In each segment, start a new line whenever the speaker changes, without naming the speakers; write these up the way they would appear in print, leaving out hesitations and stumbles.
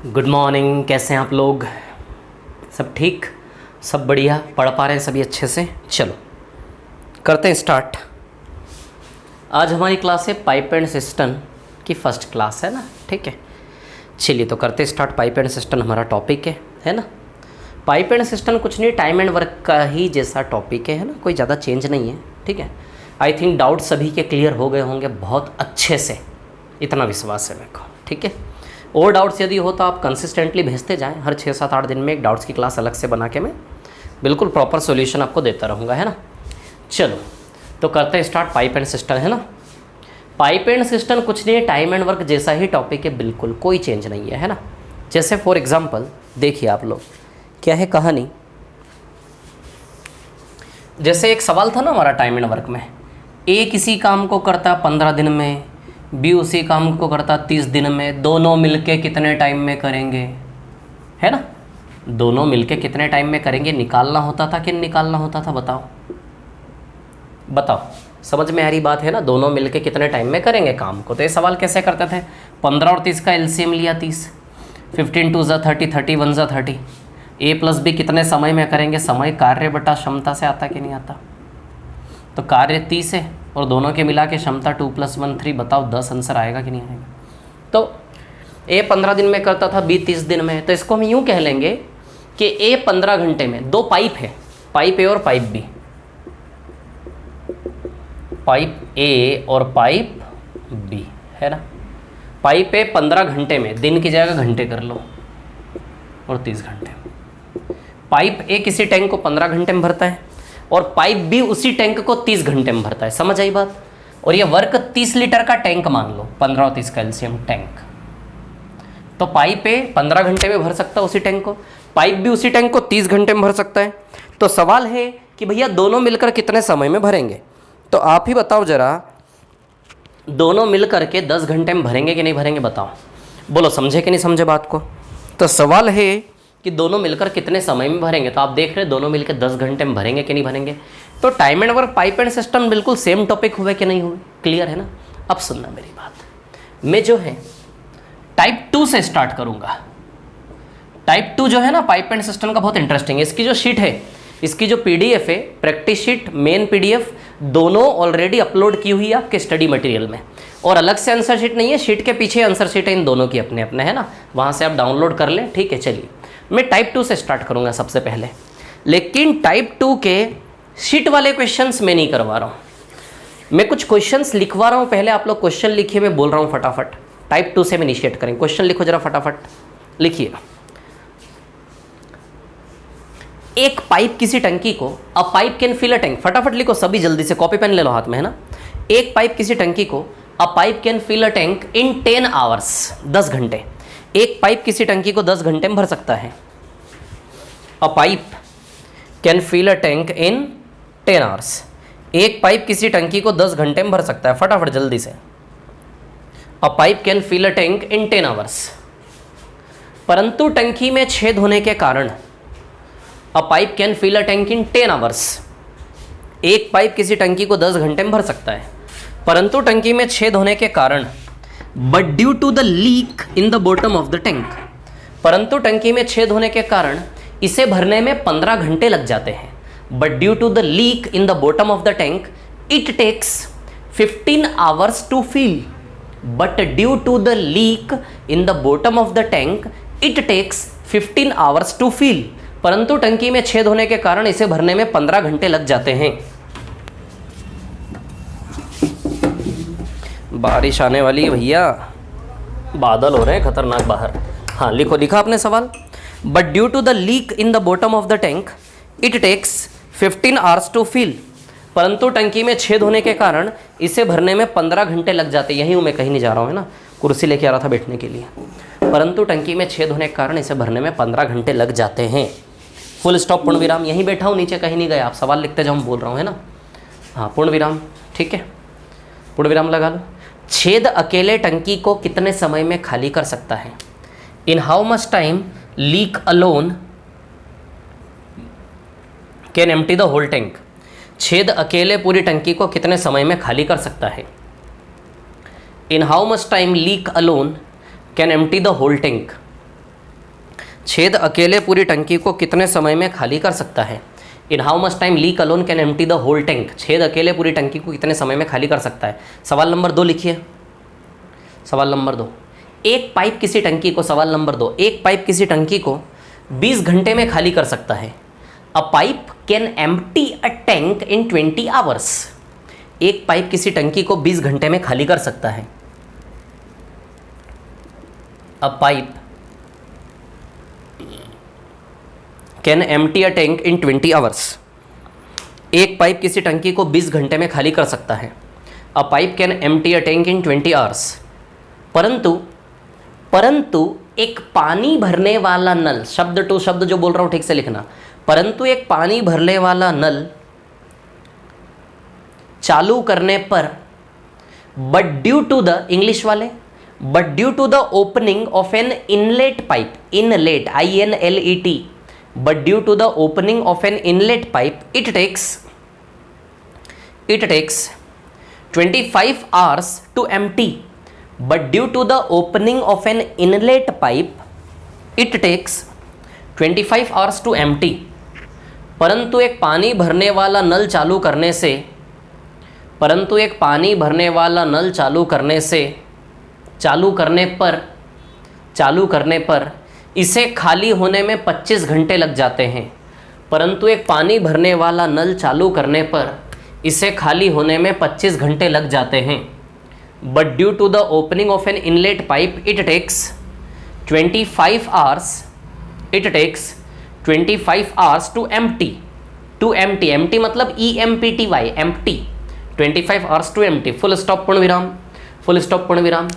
Good morning. कैसे हैं आप लोग? सब ठीक, सब बढ़िया, पढ़ पा रहे हैं सभी अच्छे से? चलो करते हैं स्टार्ट। आज हमारी क्लास है पाइप एंड सिस्टम की फर्स्ट क्लास है ना, ठीक है। चलिए तो करते स्टार्ट। पाइप एंड सिस्टम हमारा टॉपिक है ना। पाइप एंड सिस्टम कुछ नहीं, टाइम एंड वर्क का ही जैसा टॉपिक है ना, कोई ज़्यादा चेंज नहीं है, ठीक है। आई थिंक डाउट सभी के क्लियर हो गए होंगे बहुत अच्छे से, इतना विश्वास है मेरे को, ठीक है। और डाउट्स यदि हो तो आप कंसिस्टेंटली भेजते जाएं, हर 6-7-8 दिन में एक डाउट्स की क्लास अलग से बना के मैं बिल्कुल प्रॉपर सॉल्यूशन आपको देता रहूँगा, है ना। चलो तो करते हैं स्टार्ट। पाइप एंड सिस्टम है ना। पाइप एंड सिस्टम कुछ नहीं है, टाइम एंड वर्क जैसा ही टॉपिक है, बिल्कुल कोई चेंज नहीं है ना। जैसे फॉर एग्जांपल देखिए आप लोग, क्या है कहानी। जैसे एक सवाल था ना हमारा टाइम एंड वर्क में, ए किसी काम को करता 15 दिन में, बी उसी काम को करता 30 दिन में, दोनों मिलके कितने टाइम में करेंगे, है ना। दोनों मिलके कितने टाइम में करेंगे निकालना होता था कि निकालना होता था, बताओ बताओ। समझ में आ रही बात है ना। दोनों मिलके कितने टाइम में करेंगे काम को, तो ये सवाल कैसे करते थे। 15 और 30 का एलसीएम लिया 30, 15 2 = 30, 30 1 = 30। ए प्लस बी कितने समय में करेंगे, समय कार्य बटा क्षमता से आता कि नहीं आता। तो कार्य 30 है और दोनों के मिला के क्षमता 2 + 1 3, बताओ 10 आंसर आएगा कि नहीं आएगा। तो ए 15 दिन में करता था, बी 30 दिन में, तो इसको हम यूँ कह लेंगे कि ए 15 घंटे में, दो पाइप है, पाइप ए और पाइप बी, पाइप ए और पाइप बी, है ना। पाइप ए 15 घंटे में, दिन की जगह घंटे कर लो, और 30 घंटे। पाइप ए किसी टैंक को 15 घंटे में भरता है और पाइप बी उसी टैंक को 30 घंटे में भरता है, समझ आई बात। और ये वर्क 30 लीटर का टैंक मान लो, 15 और 30 का एलसीएम टैंक। तो पाइप ए 15 घंटे में भर सकता है उसी टैंक को, पाइप भी उसी टैंक को 30 घंटे में भर सकता है। तो सवाल है कि भैया दोनों मिलकर कितने समय में भरेंगे। तो आप ही बताओ जरा, दोनों मिलकर के 10 घंटे में भरेंगे कि नहीं भरेंगे, बताओ। बोलो समझे कि नहीं समझे बात को। तो सवाल है कि दोनों मिलकर कितने समय में भरेंगे। तो आप देख रहे हैं दोनों मिलकर 10 घंटे में भरेंगे कि नहीं भरेंगे। तो time and work, pipe and system बिल्कुल सेम टॉपिक हुए कि नहीं हुए, क्लियर है ना। अब सुनना मेरी बात, मैं जो है टाइप 2 से स्टार्ट करूंगा। टाइप 2 जो है ना पाइप एंड सिस्टम का, बहुत इंटरेस्टिंग है। इसकी जो शीट है, इसकी जो पीडीएफ है, प्रैक्टिस शीट, मेन पीडीएफ, दोनों ऑलरेडी अपलोड की हुई है आपके स्टडी मटेरियल में। और अलग से आंसर शीट नहीं है, शीट के पीछे आंसर शीट है इन दोनों की अपने अपने, है ना। वहाँ से आप डाउनलोड कर लें, ठीक है। चलिए मैं टाइप 2 से स्टार्ट करूँगा सबसे पहले, लेकिन टाइप 2 के शीट वाले क्वेश्चंस मैं नहीं करवा रहा हूँ, मैं कुछ क्वेश्चंस लिखवा रहा हूँ। पहले आप लोग क्वेश्चन लिखिए, मैं बोल रहा हूँ फटाफट। टाइप 2 से मैं इनिशिएट करेंगे। क्वेश्चन लिखो जरा फटाफट, लिखिए। एक पाइप किसी टंकी को, a pipe can fill a tank, फटाफट लिखो सभी जल्दी से, कॉपी पेन ले लो हाथ में, है ना। एक पाइप किसी टंकी को, a pipe can fill a tank in 10 hours, 10 घंटे। एक पाइप किसी टंकी को 10 घंटे में भर सकता है। A pipe can fill a tank in 10 hours. एक पाइप किसी टंकी को 10 घंटे में भर सकता है, फटाफट जल्दी से। A pipe can fill a tank in 10 hours. परंतु टंकी में छेद होने के कारण, a pipe can fill a tank in 10 hours. एक पाइप किसी टंकी को 10 घंटे में भर सकता है, परंतु टंकी में छेद होने के कारण, but due to the leak in the bottom of the tank, परंतु टंकी में छेद होने के कारण इसे भरने में 15 घंटे लग जाते हैं। But due to the leak in the bottom of the tank it takes 15 hours to fill. But due to the leak in the bottom of the tank it takes 15 hours to fill. परंतु टंकी में छेद होने के कारण इसे भरने में 15 घंटे लग जाते हैं। बारिश आने वाली है भैया, बादल हो रहे हैं खतरनाक बाहर। हाँ लिखो, लिखा आपने सवाल। But due to the leak in the bottom of the tank it takes 15 hours to fill. परंतु टंकी में छेद होने के कारण इसे भरने में 15 घंटे लग जाते। यहीं हूँ मैं, कहीं नहीं जा रहा हूँ, है ना। कुर्सी लेके आ रहा था बैठने के लिए। परंतु टंकी में छेद होने के कारण इसे भरने में 15 घंटे लग जाते हैं। फुल स्टॉप, पूर्ण विराम। यहीं बैठा हूँ, नीचे कहीं नहीं गया। आप सवाल लिखते जाओ, हम बोल रहा हूँ, है ना। हाँ पूर्ण विराम, ठीक है, पूर्ण विराम लगा लो। छेद अकेले टंकी को कितने समय में खाली कर सकता है। In how much time leak alone can empty the whole tank. छेद अकेले पूरी टंकी को कितने समय में खाली कर सकता है। In how much time leak alone can empty the whole tank. छेद अकेले पूरी टंकी को कितने समय में खाली कर सकता है? In how much time leak alone can empty the whole tank. छेद अकेले पूरी टंकी को कितने समय में खाली कर सकता है? सवाल नंबर 2 लिखिए। सवाल नंबर 2, एक पाइप किसी टंकी को, सवाल नंबर 2, एक पाइप किसी टंकी को 20 घंटे में खाली कर सकता है। A pipe can empty a tank in 20 hours. एक पाइप किसी टंकी को 20 घंटे में खाली कर सकता है। A pipe can empty a tank in 20 hours. एक पाइप किसी टंकी को 20 घंटे में खाली कर सकता है। A pipe can empty a tank in 20 hours. परंतु एक पानी भरने वाला नल, शब्द टू शब्द जो बोल रहा हूं ठीक से लिखना, परंतु एक पानी भरने वाला नल चालू करने पर, but due to the, English वाले, but due to the opening of an inlet pipe, inlet INLET, but due to the opening of an inlet pipe it takes 25 hours to empty. But due to the opening of an inlet pipe it takes 25 hours to empty. परंतु एक पानी भरने वाला नल चालू करने से, परंतु एक पानी भरने वाला नल चालू करने पर इसे खाली होने में 25 घंटे लग जाते हैं। परंतु एक पानी भरने वाला नल चालू करने पर इसे खाली होने में 25 घंटे लग जाते हैं। But due to the opening of an inlet pipe it takes 25 hours to empty. Empty मतलब EMPTY, empty, 25 hours to empty. Full stop पूर्ण विराम।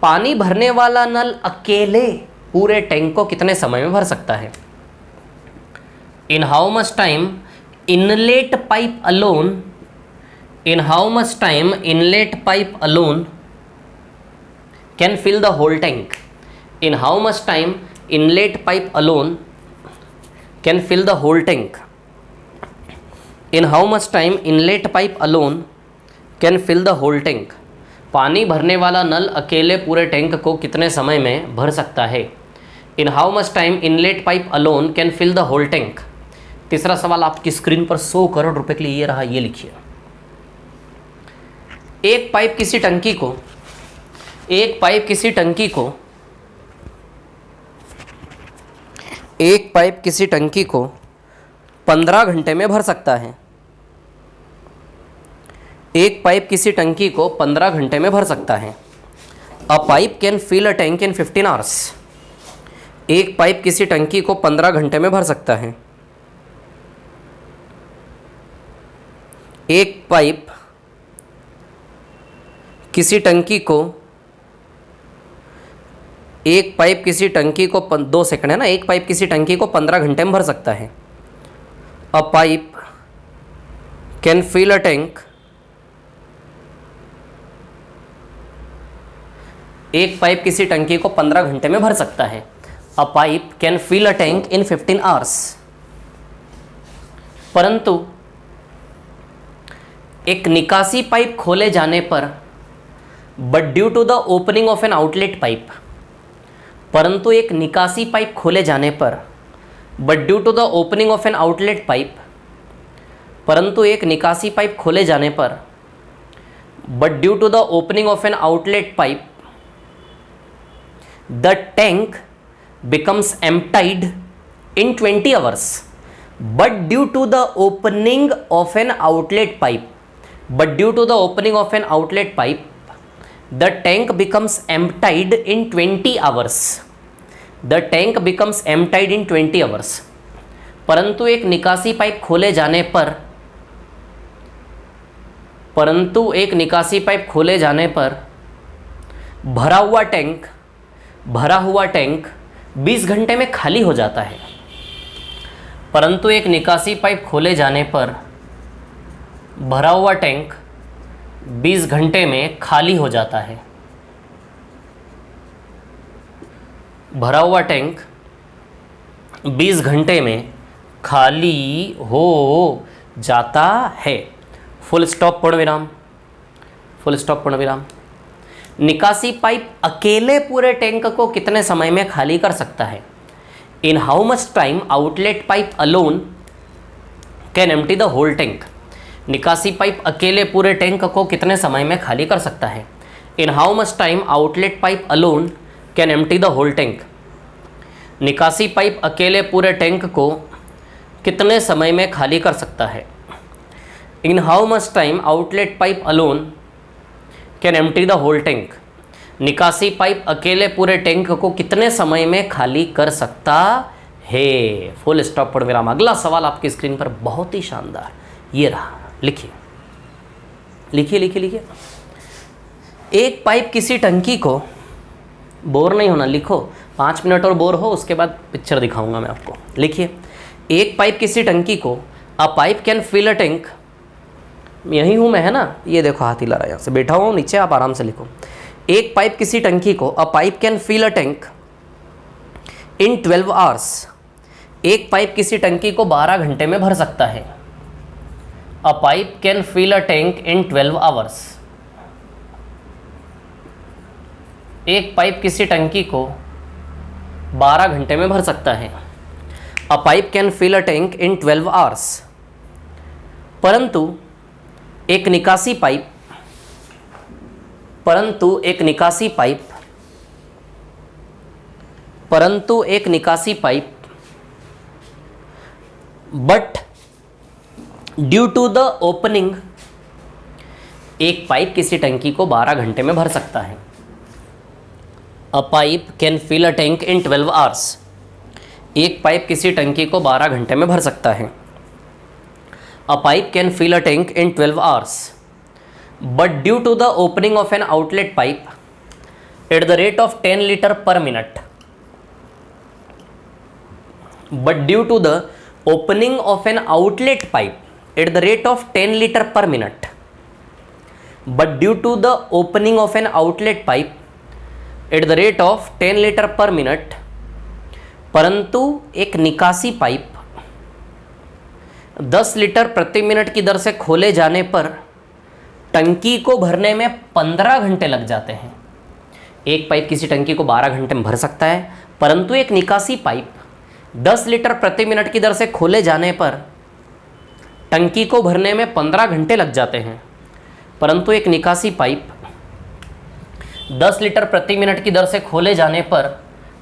पानी भरने वाला नल अकेले पूरे टैंक को कितने समय में भर सकता है? In how much time inlet pipe alone can fill the whole tank. In how much time inlet pipe alone can fill the whole tank. In how much time inlet pipe alone can fill the whole tank. पानी भरने वाला नल अकेले पूरे tank को कितने समय में भर सकता है? In how much time inlet pipe alone can fill the whole tank. तीसरा सवाल आपकी स्क्रीन पर 100 करोड़ रुपए के लिए ये रहा, ये लिखिए। एक पाइप किसी टंकी को 15 घंटे में भर सकता है। एक पाइप किसी टंकी को 15 घंटे में भर सकता है। A pipe can fill a tank in 15 hours. एक पाइप किसी टंकी को 15 घंटे में भर सकता है। एक पाइप किसी टंकी को 2 सेकंड है ना, एक पाइप किसी टंकी को 15 घंटे में भर सकता है। A pipe can fill a tank, एक पाइप किसी टंकी को 15 घंटे में भर सकता है। A pipe can fill a tank in 15 hours. परंतु एक निकासी पाइप खोले जाने पर, but due to the opening of an outlet pipe, परंतु एक निकासी पाइप खोले जाने पर, but due to the opening of an outlet pipe, परंतु एक निकासी पाइप खोले जाने पर, but due to the opening of an outlet pipe the tank becomes emptied in 20 hours. But due to the opening of an outlet pipe, the tank becomes emptied in 20 hours. परंतु एक निकासी pipe खोले जाने पर भरा हुआ tank 20 घंटे में खाली हो जाता है। परंतु एक निकासी पाइप खोले जाने पर भरा हुआ टैंक 20 घंटे में खाली हो जाता है। भरा हुआ टैंक 20 घंटे में खाली हो जाता है। फुल स्टॉप पूर्ण विराम। निकासी पाइप अकेले पूरे टैंक को कितने समय में खाली कर सकता है? In how much time outlet pipe alone can empty the whole tank, निकासी पाइप अकेले पूरे टैंक को कितने समय में खाली कर सकता है। In how much time outlet pipe alone can empty the whole tank, निकासी पाइप अकेले पूरे टैंक को कितने समय में खाली कर सकता है। In how much time outlet pipe alone can empty the whole tank, निकासी पाइप अकेले पूरे टैंक को कितने समय में खाली कर सकता है। फुल स्टॉप पूर्ण विराम। अगला सवाल आपकी स्क्रीन पर बहुत ही शानदार ये रहा, लिखिए लिखिए लिखिए लिखिए। एक पाइप किसी टंकी को, बोर नहीं होना, लिखो, 5 मिनट और बोर हो उसके बाद पिक्चर दिखाऊंगा मैं आपको। लिखिए, एक पाइप किसी टंकी को, a pipe can fill a tank, यही हूँ मैं, है ना, ये देखो हाथ हिला रहा है, यहाँ से बैठा हुआ हूँ नीचे, आप आराम से लिखो। एक पाइप किसी टंकी को, a pipe can fill a tank in 12 hours, एक पाइप किसी टंकी को 12 घंटे में भर सकता है। A pipe can fill a tank in 12 hours, एक पाइप किसी टंकी को 12 घंटे में भर सकता है। A pipe can fill a tank in 12 hours, परंतु एक निकासी पाइप, परंतु एक निकासी पाइप, परंतु एक निकासी pipe, but due to the opening, एक पाइप किसी टंकी को 12 घंटे में भर सकता है। A pipe can fill a tank in 12 hours, एक पाइप किसी टंकी को 12 घंटे में भर सकता है। A pipe can fill a tank in 12 hours, but due to the opening of an outlet pipe at the rate of 10 litre per minute, but due to the opening of an outlet pipe at the rate of 10 liter per minute, but due to the opening of an outlet pipe at the rate of 10 liter per minute, परंतु एक निकासी pipe 10 litre प्रति minute की दर से खोले जाने पर टंकी को भरने में 15 घंटे लग जाते हैं। एक पाइप किसी टंकी को 12 घंटे में भर सकता है, परंतु एक निकासी पाइप 10 लीटर प्रति मिनट की दर से खोले जाने पर टंकी को भरने में 15 घंटे लग जाते हैं। परंतु एक निकासी पाइप 10 लीटर प्रति मिनट की दर से खोले जाने पर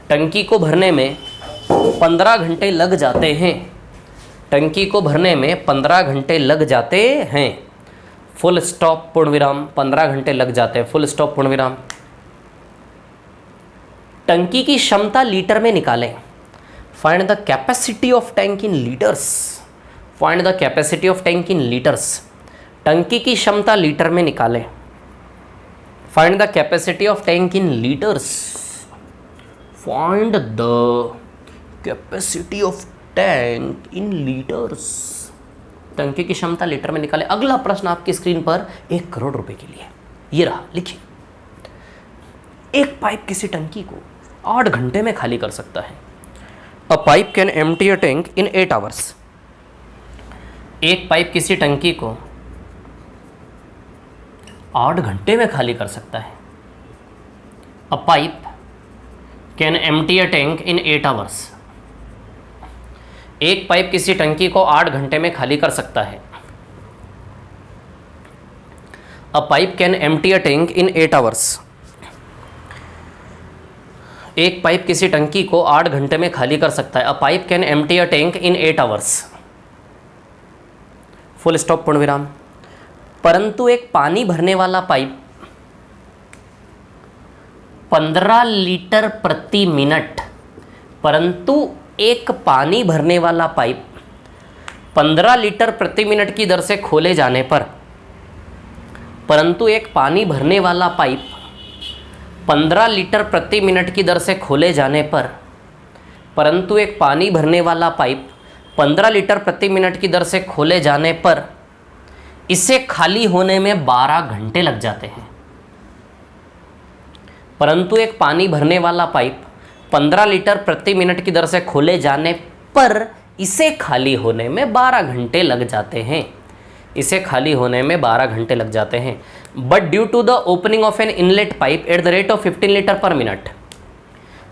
टंकी को भरने में 15 घंटे लग जाते हैं। टंकी को भरने में 15 घंटे लग जाते हैं। फुल स्टॉप पूर्ण विराम। 15 घंटे लग जाते हैं, फुल स्टॉप पूर्ण विराम। टंकी की क्षमता लीटर में निकालें। Find the capacity of tank in litres. Find the capacity of tank in litres. टंकी की क्षमता लीटर में निकालें। Find the capacity of tank in litres. Find the capacity of tank in litres. टंकी की क्षमता लीटर में निकालें। अगला प्रश्न आपकी स्क्रीन पर 1 करोड़ रुपए के लिए, ये रहा, लिखिए। एक पाइप किसी टंकी को 8 घंटे में खाली कर सकता है। A pipe can empty a tank in 8 hours. एक पाइप किसी टंकी को 8 घंटे में खाली कर सकता है। A pipe can empty a tank in 8 hours. एक पाइप किसी टंकी को 8 घंटे में खाली कर सकता है। A pipe can empty a tank in 8 hours. एक पाइप किसी टंकी को 8 घंटे में खाली कर सकता है। A pipe can empty a tank in 8 hours. Full stop पूर्ण विराम। परंतु एक पानी भरने वाला पाइप 15 लीटर प्रति मिनट, परंतु एक पानी भरने वाला पाइप 15 लीटर प्रति मिनट की दर से खोले जाने पर, परंतु एक पानी भरने वाला पाइप 15 लीटर प्रति मिनट की दर से खोले जाने पर, परंतु एक पानी भरने वाला पाइप 15 लीटर प्रति मिनट की दर से खोले जाने पर इसे खाली होने में 12 घंटे लग जाते हैं। परंतु एक पानी भरने वाला पाइप 15 लीटर प्रति मिनट की दर से खोले जाने पर इसे खाली होने में 12 घंटे लग जाते हैं। इसे खाली होने में 12 घंटे लग जाते हैं। But due to the opening of an inlet pipe at the rate of 15 litre per minute,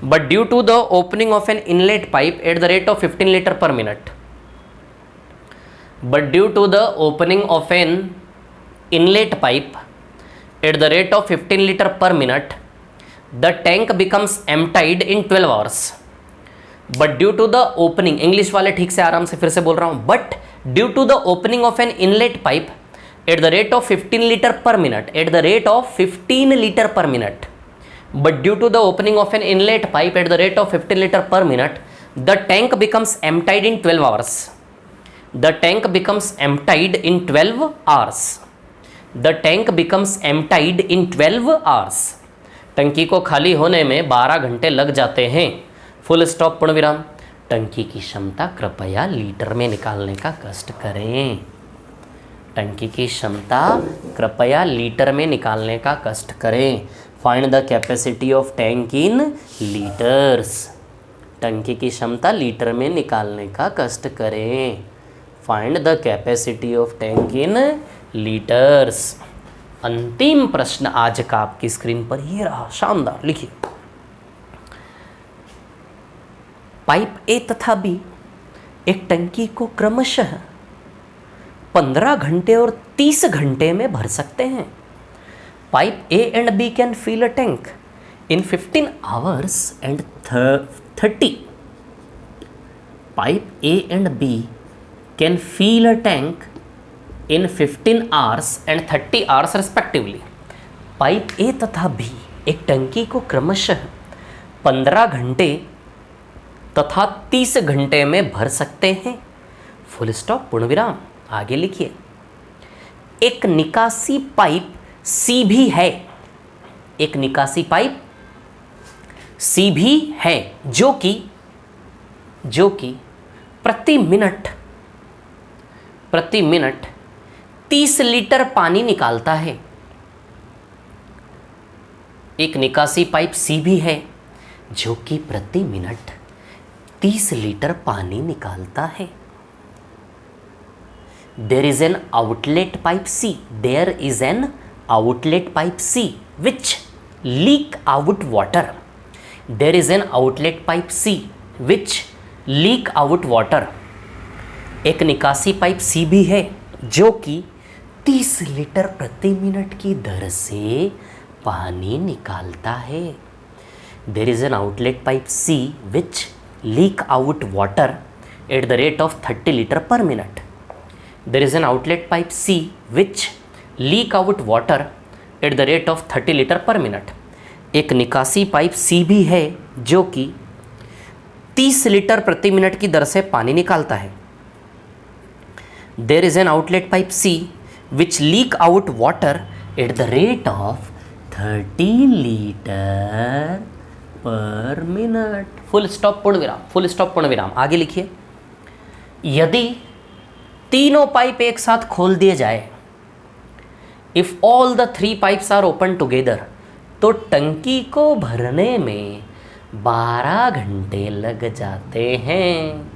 but due to the opening of an inlet pipe at the rate of 15 liter per minute, but due to the opening of an inlet pipe at the rate of 15 liter per minute, the tank becomes emptied in 12 hours. But due to the opening, English वाले ठीक से आराम से फिर से बोल रहा हूँ, but due to the opening of an inlet pipe at the rate of 15 liter per minute, at the rate of 15 liter per minute, but due to the opening of an inlet pipe at the rate of 15 liter per minute, the tank becomes emptied in 12 hours. The tank becomes emptied in 12 hours. The tank becomes emptied in 12 hours. टंकी को खाली होने में 12 घंटे लग जाते हैं। Full stop, पूर्ण विराम। टंकी की क्षमता कृपया लीटर में निकालने का कष्ट करें। टंकी की क्षमता कृपया लीटर में निकालने का कष्ट करें। Find the capacity of tank in litres. टंकी की क्षमता लीटर में निकालने का कष्ट करें। Find the capacity of tank in litres. अंतिम प्रश्न आज का आपकी स्क्रीन पर ये रहा, शानदार। लिखिए, पाइप ए तथा बी एक टंकी को क्रमशः 15 घंटे और 30 घंटे में भर सकते हैं। Pipe A and B can fill a tank in 15 hours and 30। Pipe A and B can fill a tank in 15 hours and 30 hours respectively. Pipe A तथा बी एक टंकी को क्रमशः 15 घंटे तथा 30 घंटे में भर सकते हैं। फुल स्टॉप, पूर्ण विराम। आगे लिखिए, एक निकासी पाइप सी भी है। एक निकासी पाइप सी भी है जो कि प्रति मिनट 30 लीटर पानी निकालता है। एक निकासी पाइप सी भी है जो कि प्रति मिनट 30 लीटर पानी निकालता है। There is an outlet pipe C. There is an outlet pipe C which leak out water. There is an outlet pipe C which leak out water. एक निकासी पाइप सी भी है जो कि 30 लीटर प्रति मिनट की दर से पानी निकालता है। There is an outlet pipe C which leak out water at the rate of 30 liter per minute. There is an outlet pipe C which leak out water at the rate of 30 liter per minute. एक निकासी pipe C भी है जो कि 30 litre प्रति minute की दर से पानी निकालता है। There is an outlet pipe C which leak out water at the rate of 30 liter per minute. Full stop, पूर्ण विराम। फुल स्टॉप, पूर्ण विराम। आगे लिखिए, यदि तीनों पाइप एक साथ खोल दिए जाए, if all the 3 pipes are open together, तो टंकी को भरने में 12 घंटे लग जाते हैं।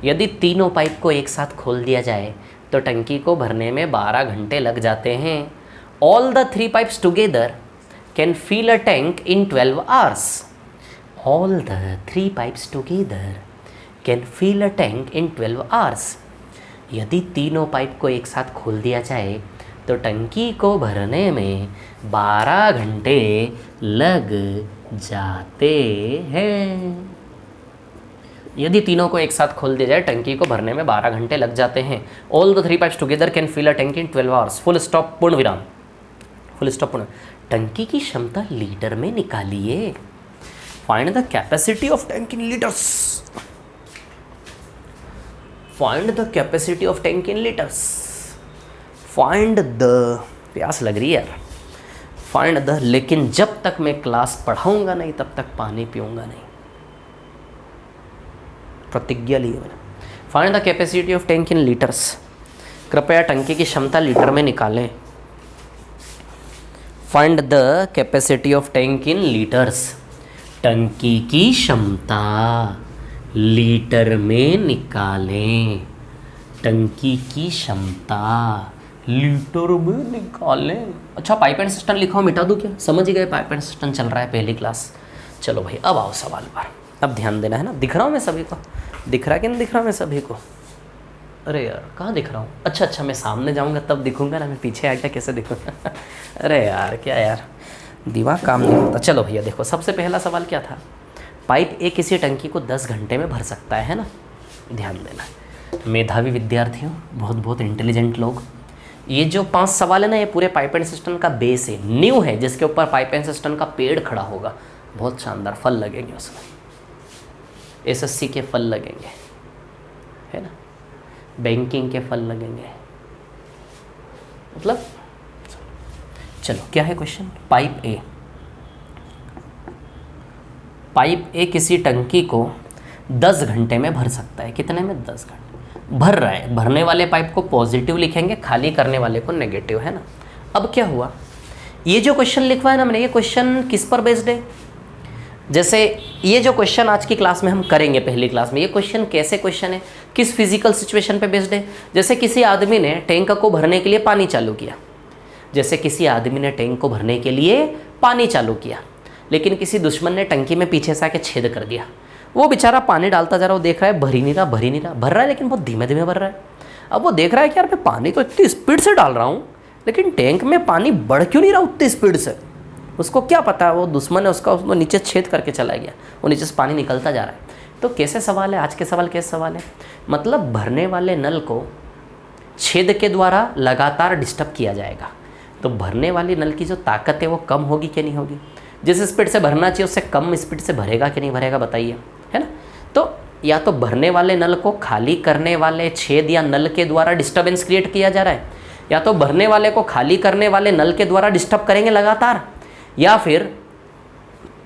यदि तीनों पाइप को एक साथ खोल दिया जाए तो टंकी को भरने में 12 घंटे लग जाते हैं। All the 3 pipes together can fill a tank in 12 hours. All the 3 pipes together can fill a tank in 12 hours. यदि तीनों पाइप को एक साथ खोल दिया जाए तो टंकी को भरने में 12 घंटे लग जाते हैं। यदि तीनों को एक साथ खोल दिया जाए टंकी को भरने में 12 घंटे लग जाते हैं। All the 3 pipes together can fill a tank in 12 hours. Full stop, पूर्ण विराम। फुल स्टॉप, पूर्ण। टंकी की क्षमता लीटर में निकालिए। Find the capacity of tank in litres. Find the capacity of tank in litres. Find the, प्यास लग रही है यार। फाइंड द, लेकिन जब तक मैं क्लास पढ़ाऊंगा नहीं तब तक पानी पीऊंगा नहीं, प्रतिज्ञा ली है मैंने। Find the capacity of tank in litres. कृपया टंकी की क्षमता लीटर में निकालें। Find the capacity of tank in litres. टंकी की क्षमता लीटर में निकालें। टंकी की क्षमता लीटर में निकालें। अच्छा, पाइप एंड सिस्टम लिखा हो, मिटा दूँ क्या? समझ ही गए, पाइप एंड सिस्टम चल रहा है पहली क्लास। चलो भाई अब आओ सवाल पर, अब ध्यान देना है ना। दिख रहा हूँ मैं सभी को? दिख रहा है कि नहीं दिख रहा मैं सभी को? अरे यार कहाँ दिख रहा हूँ? अच्छा मैं सामने जाऊँगा तब दिखूँगा ना, मैं पीछे आके कैसे दिखूँगा? अरे यार क्या यार, दिमाग काम नहीं होता। चलो भैया देखो, सबसे पहला सवाल क्या था? पाइप ए किसी टंकी को 10 घंटे में भर सकता है ना? ध्यान देना, मेधावी विद्यार्थियों, बहुत बहुत इंटेलिजेंट लोग, ये जो 5 सवाल है ना, ये पूरे पाइप एंड सिस्टम का बेस है, नींव है, जिसके ऊपर पाइप एंड सिस्टम का पेड़ खड़ा होगा। बहुत शानदार फल लगेंगे उसमें, एसएससी के फल लगेंगे, है ना, बैंकिंग के फल लगेंगे, मतलब। चलो क्या है क्वेश्चन? पाइप ए किसी टंकी को 10 घंटे में भर सकता है। कितने में? 10 घंटे भर रहा है। भरने वाले पाइप को पॉजिटिव लिखेंगे, खाली करने वाले को नेगेटिव, है ना। अब क्या हुआ, ये जो क्वेश्चन लिखवा है ना मैंने, ये क्वेश्चन किस पर बेस्ड है? जैसे ये जो क्वेश्चन आज की क्लास में हम करेंगे, पहली क्लास में, ये क्वेश्चन कैसे क्वेश्चन है, किस फिजिकल सिचुएशन पे बेस्ड है? जैसे किसी आदमी ने टैंक को भरने के लिए पानी चालू किया, जैसे किसी आदमी ने टैंक को भरने के लिए पानी चालू किया, लेकिन किसी दुश्मन ने टंकी में पीछे से आके छेद कर दिया। वो बेचारा पानी डालता जा रहा, वो देख रहा है भर ही नहीं रहा, भर रहा है लेकिन बहुत धीमे धीमे भर रहा है। अब वो देख रहा है कि यार मैं पानी तो इतनी स्पीड से डाल रहा हूँ, लेकिन टैंक में पानी बढ़ क्यों नहीं रहा उतनी स्पीड से? उसको क्या पता, वो दुश्मन है उसको नीचे छेद करके चला गया, वो नीचे से पानी निकलता जा रहा है। तो कैसे सवाल है आज के सवाल? कैसे सवाल है? मतलब भरने वाले नल को छेद के द्वारा लगातार डिस्टर्ब किया जाएगा, तो भरने वाली नल की जो ताकत है वो कम होगी कि नहीं होगी? जिस स्पीड से भरना चाहिए उससे कम स्पीड से भरेगा कि नहीं भरेगा, बताइए, है ना। तो या तो भरने वाले नल को खाली करने वाले छेद या नल के द्वारा डिस्टर्बेंस क्रिएट किया जा रहा है, या तो भरने वाले को खाली करने वाले नल के द्वारा डिस्टर्ब करेंगे लगातार, या फिर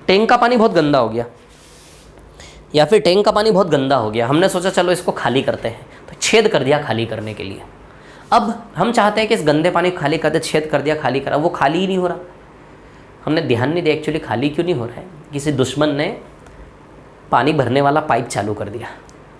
टैंक का पानी बहुत गंदा हो गया, हमने सोचा चलो इसको खाली करते हैं, तो छेद कर दिया खाली करने के लिए। अब हम चाहते हैं कि इस गंदे पानी को खाली कर दे, छेद कर दिया खाली करा, वो खाली ही नहीं हो रहा। हमने ध्यान नहीं दिया एक्चुअली खाली क्यों नहीं हो रहा है, किसी दुश्मन ने पानी भरने वाला पाइप चालू कर दिया।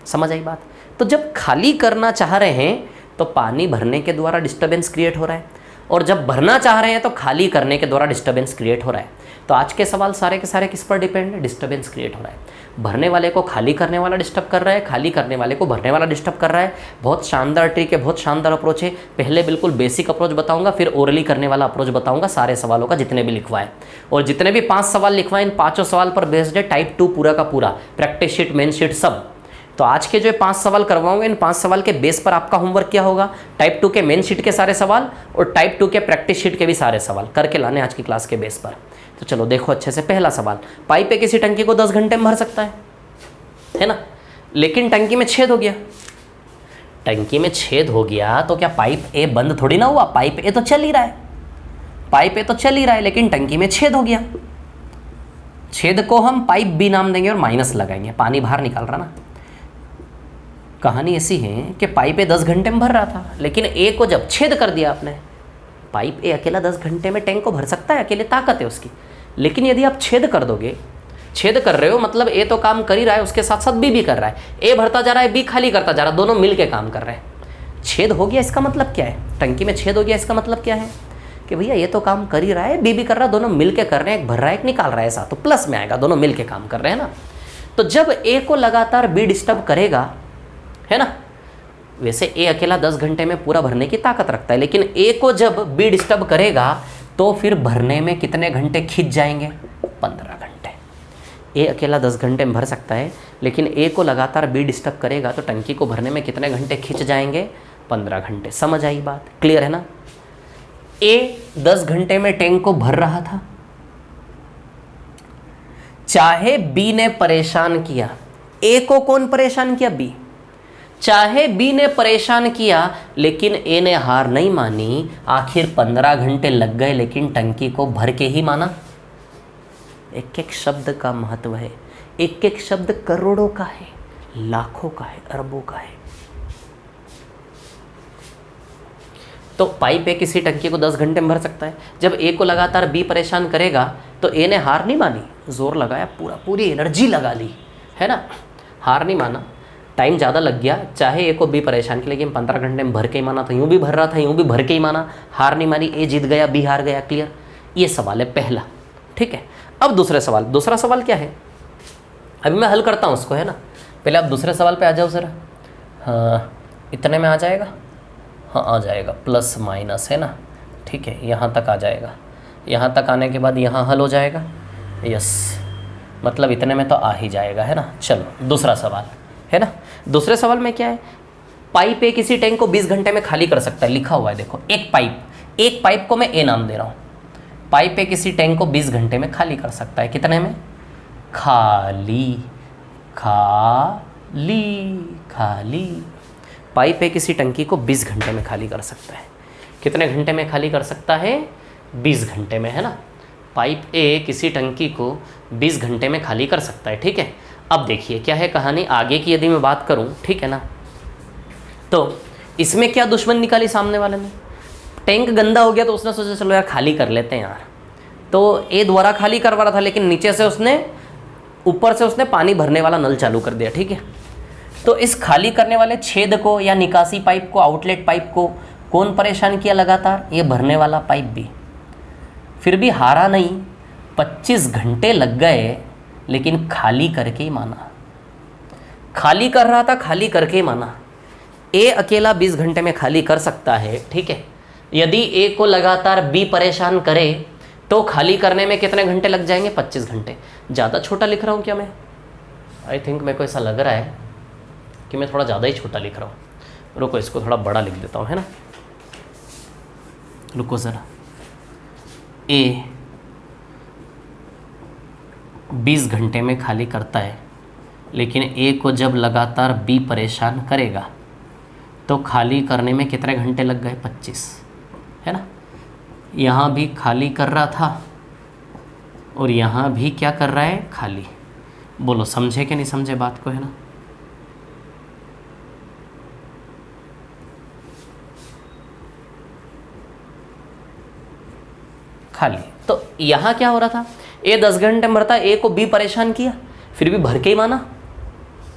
समझ आई बात? तो जब खाली करना चाह रहे हैं तो पानी भरने के द्वारा डिस्टर्बेंस क्रिएट हो रहा है, और जब भरना चाह रहे हैं तो खाली करने के द्वारा डिस्टर्बेंस क्रिएट हो रहा है। तो आज के सवाल सारे के सारे किस पर डिपेंड है? डिस्टर्बेंस क्रिएट हो रहा है। भरने वाले को खाली करने वाला डिस्टर्ब कर रहा है, खाली करने वाले को भरने वाला डिस्टर्ब कर रहा है। बहुत शानदार ट्रिक है, बहुत शानदार अप्रोच है। पहले बिल्कुल बेसिक अप्रोच बताऊंगा, फिर ओरली करने वाला अप्रोच बताऊंगा सारे सवालों का, जितने भी लिखवाए। और जितने भी 5 सवाल लिखवाए, इन 5 सवाल पर बेस्ड है टाइप 2 पूरा का पूरा, प्रैक्टिस शीट, मेन शीट सब। तो आज के जो 5 सवाल करवाऊंगे, इन 5 सवाल के बेस पर आपका होमवर्क क्या होगा? टाइप 2 के मेन शीट के सारे सवाल और टाइप 2 के प्रैक्टिस शीट के भी सारे सवाल करके लाने आज की क्लास के बेस पर। तो चलो देखो अच्छे से। पहला सवाल, पाइप पे किसी टंकी को 10 घंटे में भर सकता है ना, लेकिन टंकी में छेद हो गया। टंकी में छेद हो गया तो क्या पाइप ए बंद थोड़ी ना हुआ? पाइप ए तो चल ही रहा है, लेकिन टंकी में छेद हो गया। छेद को हम पाइप बी नाम देंगे और माइनस लगाएंगे, पानी बाहर निकल रहा ना। कहानी ऐसी है कि पाइप ए 10 घंटे में भर रहा था, लेकिन ए को जब छेद कर दिया आपने, पाइप ए अकेला 10 घंटे में टैंक को भर सकता है, अकेले ताकत है उसकी। लेकिन यदि आप छेद कर दोगे, छेद कर रहे हो मतलब ए तो काम कर ही रहा है, उसके साथ साथ बी भी कर रहा है। ए भरता जा रहा है, बी खाली करता जा रहा है, दोनों मिल के काम कर रहे हैं। छेद हो गया इसका मतलब क्या है? टंकी में छेद हो गया इसका मतलब क्या है? कि भैया ये तो काम कर ही रहा है, बी भी कर रहा है, दोनों मिल के कर रहे हैं, एक भर रहा है एक निकाल रहा है, ऐसा तो प्लस में आएगा, दोनों मिल के काम कर रहे हैं ना। तो जब ए को लगातार बी डिस्टर्ब करेगा, है ना, वैसे ए अकेला 10 घंटे में पूरा भरने की ताकत रखता है, लेकिन ए को जब बी डिस्टर्ब करेगा तो फिर भरने में कितने घंटे खिंच जाएंगे? 15 घंटे। ए अकेला 10 घंटे में भर सकता है, लेकिन ए को लगातार बी डिस्टर्ब करेगा तो टंकी को भरने में कितने घंटे खिंच जाएंगे? 15 घंटे। समझ आई बात? क्लियर है ना? ए 10 घंटे में टैंक को भर रहा था, चाहे बी ने परेशान किया। ए को कौन परेशान किया? बी। चाहे बी ने परेशान किया, लेकिन ए ने हार नहीं मानी, आखिर 15 घंटे लग गए, लेकिन टंकी को भर के ही माना। एक एक शब्द का महत्व है, एक एक शब्द करोड़ों का है, लाखों का है, अरबों का है। तो पाइप ए किसी टंकी को 10 घंटे में भर सकता है। जब ए को लगातार बी परेशान करेगा तो ए ने हार नहीं मानी, जोर लगाया, पूरी एनर्जी लगा ली, है ना, हार नहीं माना। टाइम ज़्यादा लग गया, चाहे ए को बी परेशान किया, लेकिन 15 घंटे में भर के ही माना था। यूँ भी भर रहा था, यूँ भी भर के ही माना, हार नहीं मानी, ए जीत गया, बी हार गया। क्लियर? ये सवाल है पहला। ठीक है, अब दूसरा सवाल क्या है, अभी मैं हल करता हूँ उसको, है ना। पहले आप दूसरे सवाल पे आ जाओ ज़रा। हाँ, इतने में आ जाएगा, हाँ आ जाएगा, प्लस माइनस, है ना। ठीक है, यहाँ तक आ जाएगा। यहाँ तक आने के बाद यहाँ हल हो जाएगा, यस, मतलब इतने में तो आ ही जाएगा, है ना। चलो दूसरा सवाल, है ना। दूसरे सवाल में क्या है, पाइप ए किसी टैंक को 20 घंटे में खाली कर सकता है, लिखा हुआ है देखो। एक पाइप को मैं ए नाम दे रहा हूँ। पाइप ए किसी टैंक को 20 घंटे में खाली कर सकता है, कितने में? खाली। पाइप ए किसी टंकी को 20 घंटे में खाली कर सकता है। कितने घंटे में खाली कर सकता है? 20 घंटे में, है ना। पाइप ए किसी टंकी को 20 घंटे में खाली कर सकता है, ठीक है। अब देखिए क्या है कहानी, आगे की यदि मैं बात करूं, ठीक है ना, तो इसमें क्या दुश्मन निकाली सामने वाले ने? टैंक गंदा हो गया तो उसने सोचा चलो यार खाली कर लेते हैं यार। तो ए द्वारा खाली करवा रहा था, लेकिन नीचे से उसने, ऊपर से उसने पानी भरने वाला नल चालू कर दिया, ठीक है। तो इस खाली करने वाले छेद को या निकासी पाइप को, आउटलेट पाइप को कौन परेशान किया लगातार? ये भरने वाला पाइप भी। फिर भी हारा नहीं, 25 घंटे लग गए, लेकिन खाली करके ही माना। खाली कर रहा था, खाली करके ही माना। ए अकेला 20 घंटे में खाली कर सकता है, ठीक है। यदि ए को लगातार बी परेशान करे तो खाली करने में कितने घंटे लग जाएंगे? 25 घंटे। ज़्यादा छोटा लिख रहा हूँ क्या मैं? आई थिंक मेरे को ऐसा लग रहा है कि मैं थोड़ा ज़्यादा ही छोटा लिख रहा हूँ। रुको, इसको थोड़ा बड़ा लिख देता हूँ, है ना। रुको ज़रा। ए 20 घंटे में खाली करता है, लेकिन ए को जब लगातार बी परेशान करेगा तो खाली करने में कितने घंटे लग गए? 25, है ना। यहाँ भी खाली कर रहा था और यहाँ भी क्या कर रहा है? खाली। बोलो समझे कि नहीं समझे बात को, है ना। खाली। तो यहाँ क्या हो रहा था? ए 10 घंटे में भरता, ए को बी परेशान किया, फिर भी भर के ही माना।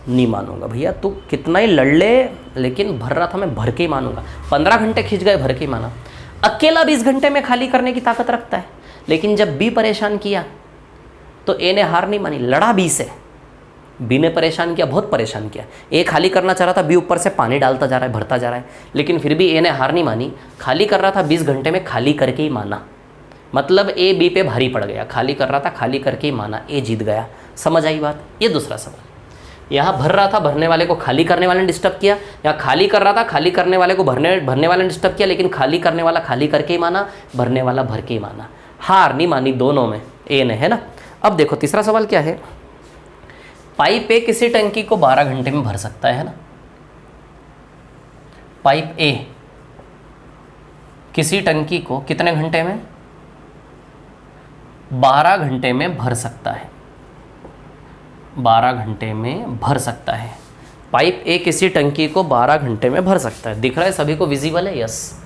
नहीं मानूंगा भैया, तू कितना ही लड़ ले, लेकिन भर रहा था मैं, भर के ही मानूंगा। 15 घंटे खिंच गए, भर के ही माना। अकेला 20 घंटे में खाली करने की ताकत रखता है, लेकिन जब बी परेशान किया तो ए ने हार नहीं मानी, लड़ा बी से। बी ने परेशान किया, बहुत परेशान किया। ए खाली करना चाह रहा था, बी ऊपर से पानी डालता जा रहा है, भरता जा रहा है, लेकिन फिर भी ए ने हार नहीं मानी। खाली कर रहा था 20 घंटे में, खाली करके ही माना। मतलब ए बी पे भारी पड़ गया, खाली कर रहा था, खाली करके ही माना, ए जीत गया। समझ आई बात? ये दूसरा सवाल। यहाँ भर रहा था, भरने वाले को खाली करने वाले ने डिस्टर्ब किया। यहाँ खाली कर रहा था, खाली करने वाले को भरने वाले ने डिस्टर्ब किया, लेकिन खाली करने वाला खाली करके ही माना, भरने वाला भर के ही माना। हार नहीं मानी दोनों में ए ने, है ना। अब देखो तीसरा सवाल क्या है, पाइप ए किसी टंकी को 12 घंटे में भर सकता है ना। पाइप ए किसी टंकी को कितने घंटे में? 12 घंटे में भर सकता है। 12 घंटे में भर सकता है। पाइप ए किसी टंकी को 12 घंटे में भर सकता है। दिख रहा है सभी को, विजिबल है? यस।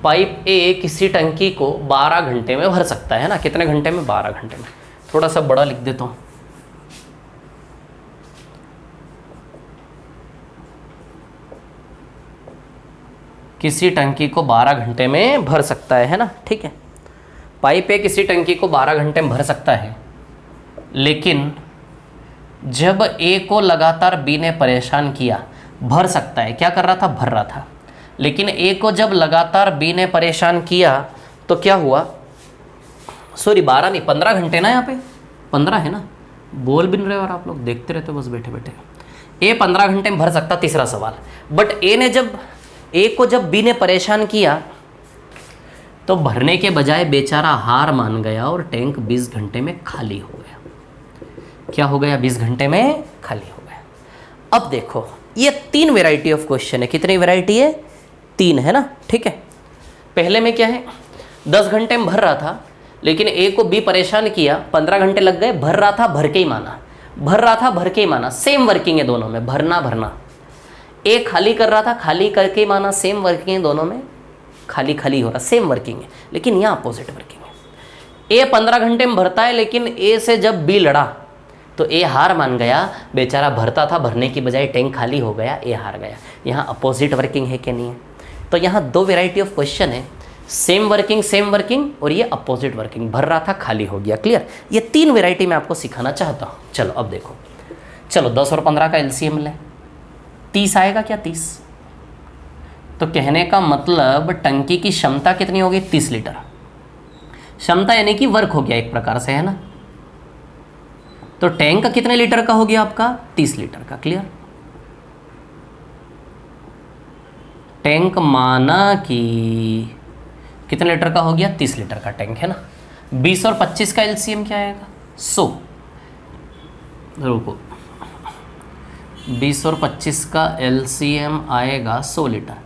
पाइप ए किसी टंकी को 12 घंटे में भर सकता है ना। कितने घंटे में? 12 घंटे में। थोड़ा सा बड़ा लिख देता हूँ। किसी टंकी को 12 घंटे में भर सकता है ना, ठीक है। पाइप ए किसी टंकी को 12 घंटे में भर सकता है, लेकिन जब ए को लगातार बी ने परेशान किया, भर सकता है, क्या कर रहा था? भर रहा था, लेकिन ए को जब लगातार बी ने परेशान किया तो क्या हुआ? सॉरी 12 नहीं, 15 घंटे ना, यहाँ पे 15 है ना। बोल भी नहीं रहे और आप लोग देखते रहते हो बस बैठे बैठे। ए 15 घंटे में भर सकता, तीसरा सवाल। बट ए को जब बी ने परेशान किया तो भरने के बजाय बेचारा हार मान गया और टैंक 20 घंटे में खाली हो गया। क्या हो गया? 20 घंटे में खाली हो गया। अब देखो ये 3 वैरायटी ऑफ क्वेश्चन है। कितनी वैरायटी है? 3 है ना, ठीक है। पहले में क्या है, 10 घंटे में भर रहा था, लेकिन ए को बी परेशान किया, 15 घंटे लग गए, भर रहा था, भर के ही माना, भर रहा था, भर के ही माना। सेम वर्किंग है दोनों में, भरना भरना। ए खाली कर रहा था, खाली करके ही माना, सेम वर्किंग है दोनों में, खाली खाली हो रहा, सेम वर्किंग है, लेकिन यहाँ अपोजिट वर्किंग है। ए 15 घंटे में भरता है, लेकिन ए से जब बी लड़ा तो ए हार मान गया, बेचारा भरता था, भरने की बजाय टैंक खाली हो गया, ए हार गया। यहाँ अपोजिट वर्किंग है कि नहीं है? तो यहाँ 2 वैरायटी ऑफ क्वेश्चन है। सेम वर्किंग और ये अपोजिट वर्किंग, भर रहा था खाली हो गया। क्लियर? ये 3 वेराइटी मैं आपको सिखाना चाहता हूँ। चलो अब देखो, चलो 10 और 15 का एलसीएम लें, 30 आएगा क्या? 30। तो कहने का मतलब टंकी की क्षमता कितनी होगी? 30 लीटर। क्षमता यानी कि वर्क हो गया एक प्रकार से, है ना। तो टैंक कितने लीटर का हो गया आपका? 30 लीटर का। क्लियर? टैंक माना कि कितने लीटर का हो गया? 30 लीटर का टैंक, है ना। 20 और 25 का एलसीएम क्या आएगा? 100। रुको, 20 और 25 का एलसीएम आएगा 100 लीटर।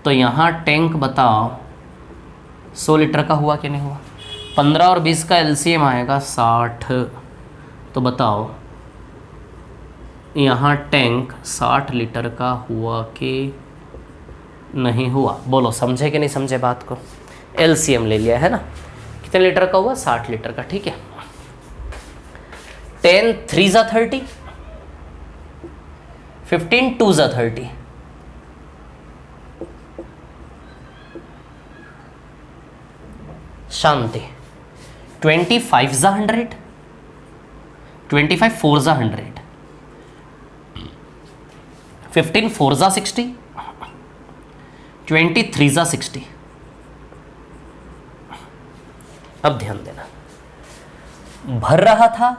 तो यहाँ टैंक बताओ 100 लीटर का हुआ कि नहीं हुआ? 15 और 20 का एलसीएम आएगा 60। तो बताओ यहाँ टैंक 60 लीटर का हुआ कि नहीं हुआ? बोलो, समझे कि नहीं समझे बात को? एलसीएम ले लिया, है ना। कितने लीटर का हुआ? 60 लीटर का। ठीक है। 10 3 ज़ा 30, 15 2 ज़ा 30, शांति। 25 ज़ा 100, 25 4 ज़ा 100, 15 4 ज़ा 60, 23 ज़ा 60। अब ध्यान देना, भर रहा था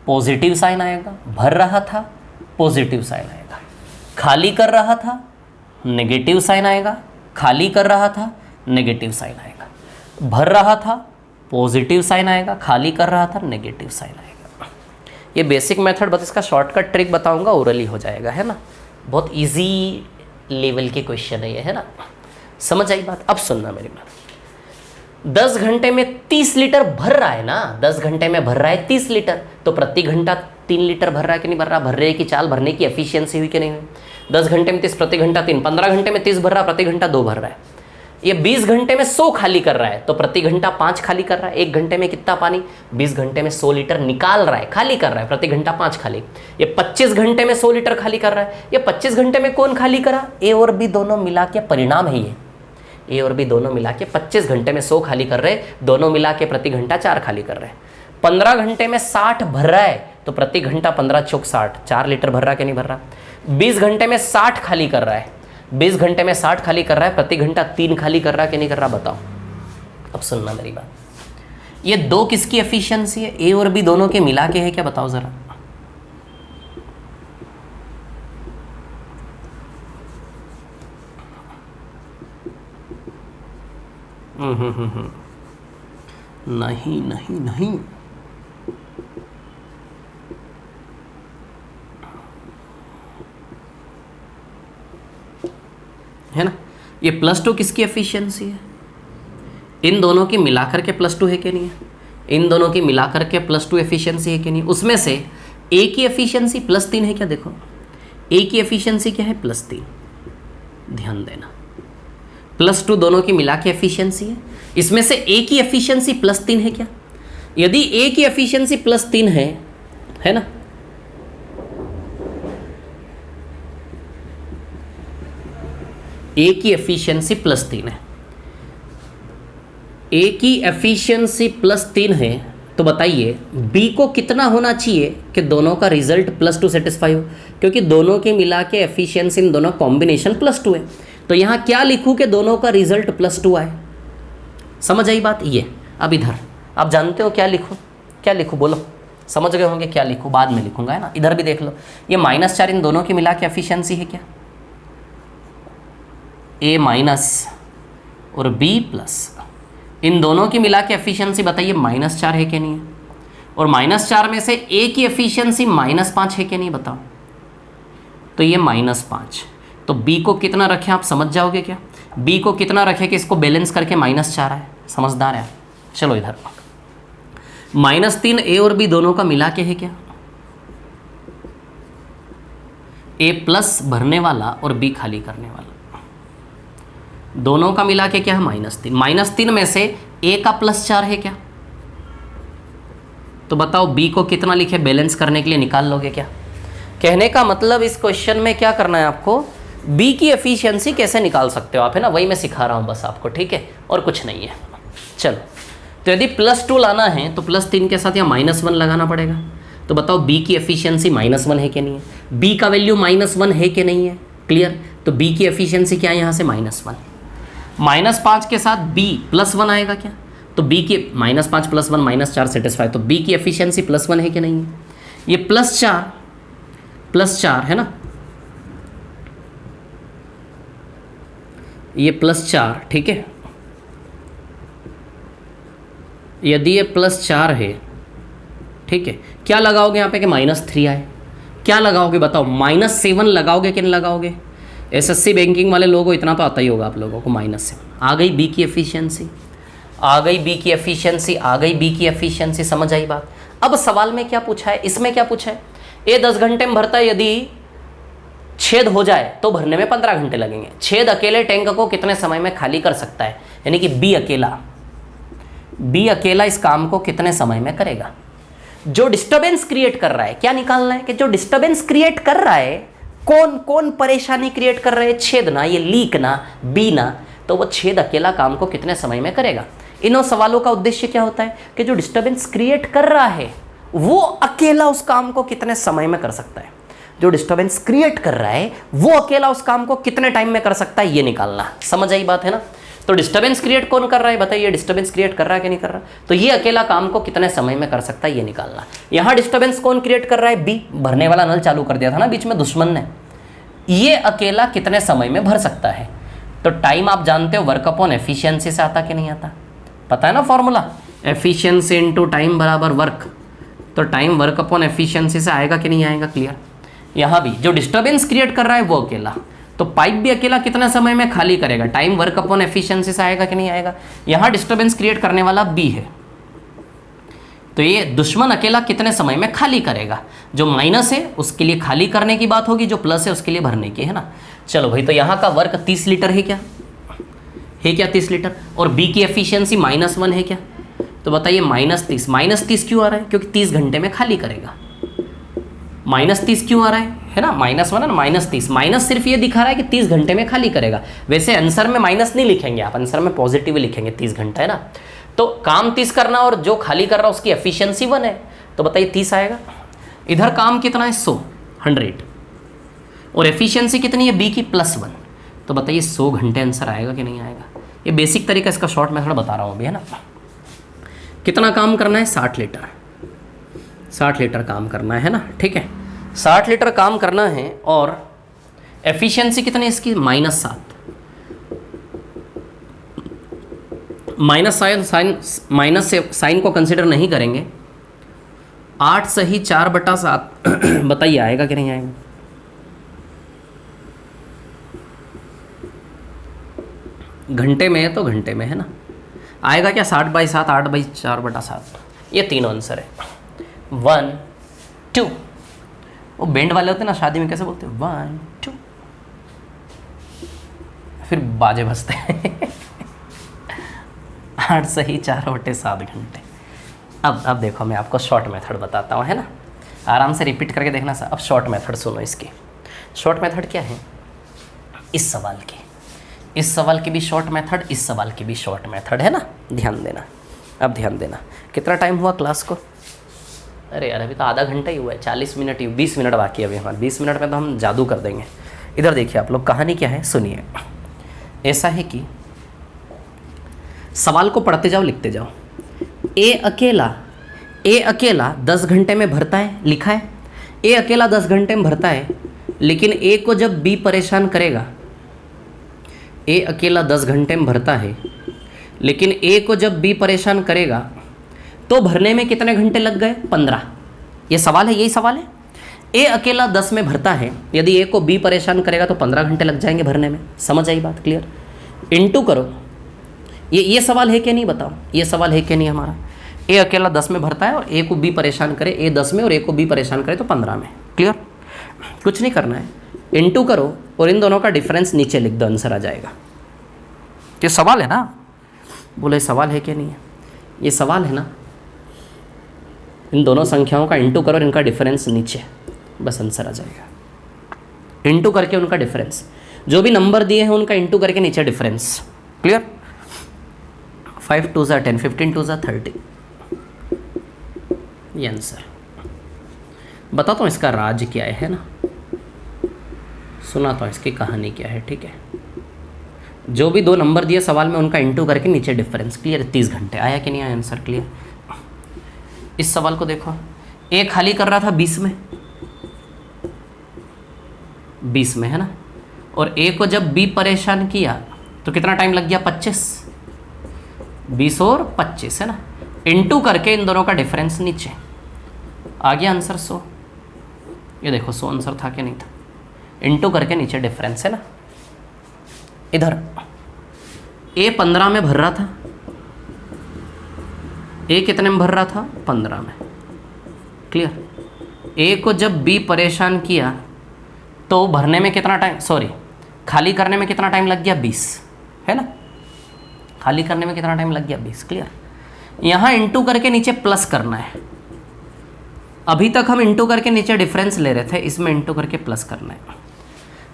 पॉजिटिव साइन आएगा, भर रहा था पॉजिटिव साइन आएगा। खाली कर रहा था नेगेटिव साइन आएगा, खाली कर रहा था नेगेटिव साइन आएगा। भर रहा था पॉजिटिव साइन आएगा, खाली कर रहा था नेगेटिव साइन आएगा। ये बेसिक मेथड, बस इसका शॉर्टकट ट्रिक बताऊंगा, ओरली हो जाएगा, है ना। बहुत इजी लेवल के क्वेश्चन है ये, है ना। समझ आई बात? अब सुनना मेरी बात। 10 घंटे में 30 लीटर भर रहा है ना, 10 घंटे में भर रहा है 30 लीटर, तो प्रति घंटा 3 लीटर भर रहा है कि नहीं भर रहा? भर रहे की चाल भरने की एफिशिएंसी हुई कि नहीं हुई? 10 घंटे में 30, प्रति घंटा 3, 15 घंटे में 30 भर रहा है, प्रति घंटा 2 भर रहा है। ये 20 घंटे में 100 खाली कर रहा है, तो प्रति घंटा 5 खाली कर रहा है। 1 घंटे में कितना पानी? 20 घंटे में 100 लीटर निकाल रहा है, खाली कर रहा है, प्रति घंटा 5 खाली। ये 25 घंटे में 100 लीटर खाली कर रहा है। ये 25 घंटे में कौन खाली करा? ए और बी दोनों मिला के परिणाम है ये। ए और बी दोनों मिला के 25 घंटे में 100 खाली कर रहे, दोनों मिला के प्रति घंटा 4 खाली कर रहे हैं। 15 घंटे में 60 भर रहा है, तो प्रति घंटा 15 चौक 60, 4 लीटर भर रहा कि नहीं भर रहा? 20 घंटे में 60 खाली कर रहा है, 20 घंटे में 60 खाली कर रहा है, प्रति घंटा 3 खाली कर रहा कि नहीं कर रहा? बताओ। अब सुनना मेरी बात। ये 2 किसकी एफिशिएंसी है? ए और बी दोनों के मिला के है क्या? बताओ जरा। नहीं नहीं नहीं, है ना। ये +2 किसकी एफिशिएंसी है? इन दोनों की मिलाकर के +2 है कि नहीं है? इन दोनों की मिलाकर के +2 एफिशिएंसी है कि नहीं? उसमें से ए की एफिशिएंसी +3 है क्या? देखो, ए की एफिशिएंसी क्या है? +3। ध्यान देना, +2 दोनों की मिला के एफिशिएंसी है। इसमें से ए की एफिशिएंसी +3 है क्या? यदि ए की एफिशिएंसी +3 है ना, ए की एफिशिएंसी +3 है, ए की एफिशिएंसी +3 है, तो बताइए बी को कितना होना चाहिए कि दोनों का रिजल्ट +2 सेटिस्फाई हो? क्योंकि दोनों के मिला के एफिशिएंसी इन दोनों कॉम्बिनेशन +2 है, तो यहाँ क्या लिखूँ कि दोनों का रिजल्ट +2 आए? समझ आई बात? ये अब इधर आप जानते हो क्या लिखूँ? क्या लिखूँ बोलो? समझ गए होंगे क्या लिखूँ, बाद में लिखूंगा, है ना। इधर भी देख लो, ये -4 इन दोनों की मिला के एफिशिएंसी है क्या? ए माइनस और बी प्लस, इन दोनों की मिला के एफिशिएंसी बताइए -4 है कि नहीं है? और -4 में से ए की एफिशिएंसी -5 है कि नहीं? बताओ। तो ये -5, तो बी को कितना रखें आप समझ जाओगे क्या? बी को कितना रखें कि इसको बैलेंस करके -4 आए? समझदार है। चलो इधर -3 ए और बी दोनों का मिला के है क्या? ए प्लस भरने वाला और बी खाली करने वाला, दोनों का मिला के क्या है? -3। -3 में से ए का +4 है क्या? तो बताओ बी को कितना लिखे बैलेंस करने के लिए? निकाल लोगे क्या? कहने का मतलब इस क्वेश्चन में क्या करना है आपको? बी की एफिशिएंसी कैसे निकाल सकते हो आप, है ना, वही मैं सिखा रहा हूँ बस आपको, ठीक है, और कुछ नहीं है। चलो, तो यदि +2 लाना है तो +3 के साथ यहाँ -1 लगाना पड़ेगा। तो बताओ बी की एफिशिएंसी -1 है कि नहीं है, बी का वैल्यू -1 है कि नहीं है, क्लियर। तो बी की एफिशिएंसी क्या है यहाँ से -1, -5 के साथ बी +1 आएगा क्या, तो बी की -5 + 1 -4 सेटिस्फाई, तो बी की एफिशिएंसी +1 है कि नहीं है, ये +4 है ना, ये +4, ठीक है। यदि ये +4 है, ठीक है, क्या लगाओगे यहाँ पे कि -3 आए, क्या लगाओगे बताओ, -7 लगाओगे कि नहीं लगाओगे। एसएससी बैंकिंग वाले लोगों को इतना तो आता ही होगा आप लोगों को, -7 आ गई बी की एफिशिएंसी, आ गई बी की एफिशिएंसी, आ गई बी की एफिशिएंसी, समझ आई बात। अब सवाल में क्या पूछा है, इसमें क्या पूछा है, ए 10 घंटे में भरता है, यदि छेद हो जाए तो भरने में 15 घंटे लगेंगे। छेद अकेले टैंक को कितने समय में खाली कर सकता है, यानी कि बी अकेला इस काम को कितने समय में करेगा। जो डिस्टर्बेंस क्रिएट कर रहा है, क्या निकालना है कि जो डिस्टर्बेंस क्रिएट कर रहा है, कौन कौन परेशानी क्रिएट कर रहा है, छेद ना, ये लीक ना, बी ना, तो वो छेद अकेला काम को कितने समय में करेगा। इन सवालों का उद्देश्य क्या होता है कि जो डिस्टर्बेंस क्रिएट कर रहा है वो अकेला उस काम को कितने समय में कर सकता है, जो डिस्टर्बेंस क्रिएट कर रहा है वो अकेला उस काम को कितने टाइम में कर सकता है, ये निकालना। समझ आई बात, है ना। तो डिस्टर्बेंस क्रिएट कौन कर रहा है, बताइए, डिस्टर्बेंस क्रिएट कर रहा है कि नहीं कर रहा, तो ये अकेला काम को कितने समय में कर सकता है, ये निकालना। यहाँ डिस्टर्बेंस कौन क्रिएट कर रहा है, बी, भरने वाला नल चालू कर दिया था ना बीच में दुश्मन ने, ये अकेला कितने समय में भर सकता है। तो टाइम आप जानते हो वर्क अपॉन एफिशिएंसी से आता कि नहीं आता, पता है ना फॉर्मूला, एफिशिएंसी इनटू टाइम बराबर वर्क, तो टाइम वर्क अपॉन एफिशिएंसी से आएगा कि नहीं आएगा, क्लियर। यहाँ भी जो डिस्टर्बेंस क्रिएट कर रहा है वो अकेला, तो पाइप भी अकेला कितना समय में खाली करेगा, टाइम वर्क अपॉन एफिशिएंसी से आएगा कि नहीं आएगा। यहाँ डिस्टर्बेंस क्रिएट करने वाला बी है, तो ये दुश्मन अकेला कितने समय में खाली करेगा, जो माइनस है उसके लिए खाली करने की बात होगी, जो प्लस है उसके लिए भरने की, है ना। चलो भाई, तो यहाँ का वर्क 30 लीटर है क्या, 30 लीटर, और बी की एफिशिएंसी -1 है क्या, तो बताइए -30 क्यों आ रहा है, क्योंकि 30 घंटे में खाली करेगा। -30 क्यों आ रहा है ना, -1 है ना, -30, माइनस सिर्फ ये दिखा रहा है कि 30 घंटे में खाली करेगा। वैसे आंसर में माइनस नहीं लिखेंगे आप, आंसर में पॉजिटिव लिखेंगे, 30 घंटा है ना। तो काम 30 करना और जो खाली कर रहा है उसकी एफिशिएंसी 1 है, तो बताइए 30 आएगा। इधर काम कितना है, 100 और एफिशिएंसी कितनी है बी की +1, तो बताइए 100 घंटे आंसर आएगा कि नहीं आएगा। ये बेसिक तरीका इसका शॉर्ट मेथड बता रहा हूँ अभी, है ना। कितना काम करना है, 60 लीटर काम करना है ना, ठीक है, 60 लीटर काम करना है, और एफिशिएंसी कितनी है इसकी, -7, माइनस से साइन को कंसिडर नहीं करेंगे, 8 सही 4/7 बताइए आएगा कि नहीं आएगा। घंटे में है तो घंटे में, है ना, आएगा क्या, 60/7, 8/4/7, ये तीनों आंसर है। 1 2, वो बैंड वाले होते हैं ना शादी में, कैसे बोलते हैं, 1 2, फिर बाजे बजते हैं 8 सही 4/7 घंटे। अब देखो मैं आपको शॉर्ट मेथड बताता हूँ, है ना, आराम से रिपीट करके देखना सर। अब शॉर्ट मेथड सुनो, इसकी शॉर्ट मेथड क्या है, इस सवाल की भी शॉर्ट मेथड, इस सवाल की भी शॉर्ट मेथड, है ना, ध्यान देना। अब ध्यान देना, कितना टाइम हुआ क्लास को, अरे यार अभी तो आधा घंटा ही हुआ है, 40 मिनट ही, 20 मिनट बाकी है अभी हमारे, 20 मिनट में तो हम जादू कर देंगे। इधर देखिए आप लोग, कहानी क्या है सुनिए। ऐसा है कि सवाल को पढ़ते जाओ, लिखते जाओ। ए अकेला 10 घंटे में भरता है, लिखा है ए अकेला 10 घंटे में भरता है, लेकिन ए को जब बी परेशान करेगा, ए अकेला 10 घंटे में भरता है, लेकिन ए को जब बी परेशान करेगा तो भरने में कितने घंटे लग गए, 15। ये सवाल है, यही सवाल है। ए अकेला 10 में भरता है, यदि ए को बी परेशान करेगा तो 15 घंटे लग जाएंगे भरने में। समझ आई बात, क्लियर। इनटू करो, ये सवाल है कि नहीं बताओ, ये सवाल है कि नहीं हमारा। ए अकेला 10 में भरता है और ए को बी परेशान करे, ए 10 में और ए को बी परेशान करे तो 15 में, क्लियर। कुछ नहीं करना है, इनटू करो और इन दोनों का डिफरेंस नीचे लिख दो, आंसर आ जाएगा। ये सवाल है ना, बोले सवाल है कि नहीं है, ये सवाल है ना। इन दोनों संख्याओं का इंटू करो और इनका डिफरेंस नीचे, बस आंसर आ जाएगा। इंटू करके उनका डिफरेंस, जो भी नंबर दिए हैं उनका इंटू करके नीचे डिफरेंस। क्लियर? 5 2 ज़ा 10, 15 2 ज़ा 30, ये आंसर। बताता हूँ इसका राज क्या है ना, सुनाता हूँ इसकी कहानी क्या है। ठीक है, जो भी दो नंबर दिए सवाल में उनका इंटू करके नीचे डिफरेंस। क्लियर? 30 घंटे। आया कि नहीं आया आंसर? क्लियर? इस सवाल को देखो, ए खाली कर रहा था 20 में, 20 में है ना, और ए को जब बी परेशान किया तो कितना टाइम लग गया? 25, 20 और 25 है ना, इंटू करके इन दोनों का डिफरेंस नीचे आ गया आंसर 100। ये देखो 100 आंसर था कि नहीं था? इंटू करके नीचे डिफरेंस है ना। इधर ए 15 में भर रहा था, ए कितने में भर रहा था? 15 में। क्लियर? ए को जब बी परेशान किया तो भरने में कितना टाइम, सॉरी खाली करने में कितना टाइम लग गया? 20 है ना, खाली करने में कितना टाइम लग गया? 20। क्लियर? यहाँ इंटू करके नीचे प्लस करना है। अभी तक हम इंटू करके नीचे डिफरेंस ले रहे थे, इसमें इंटू करके प्लस करना है।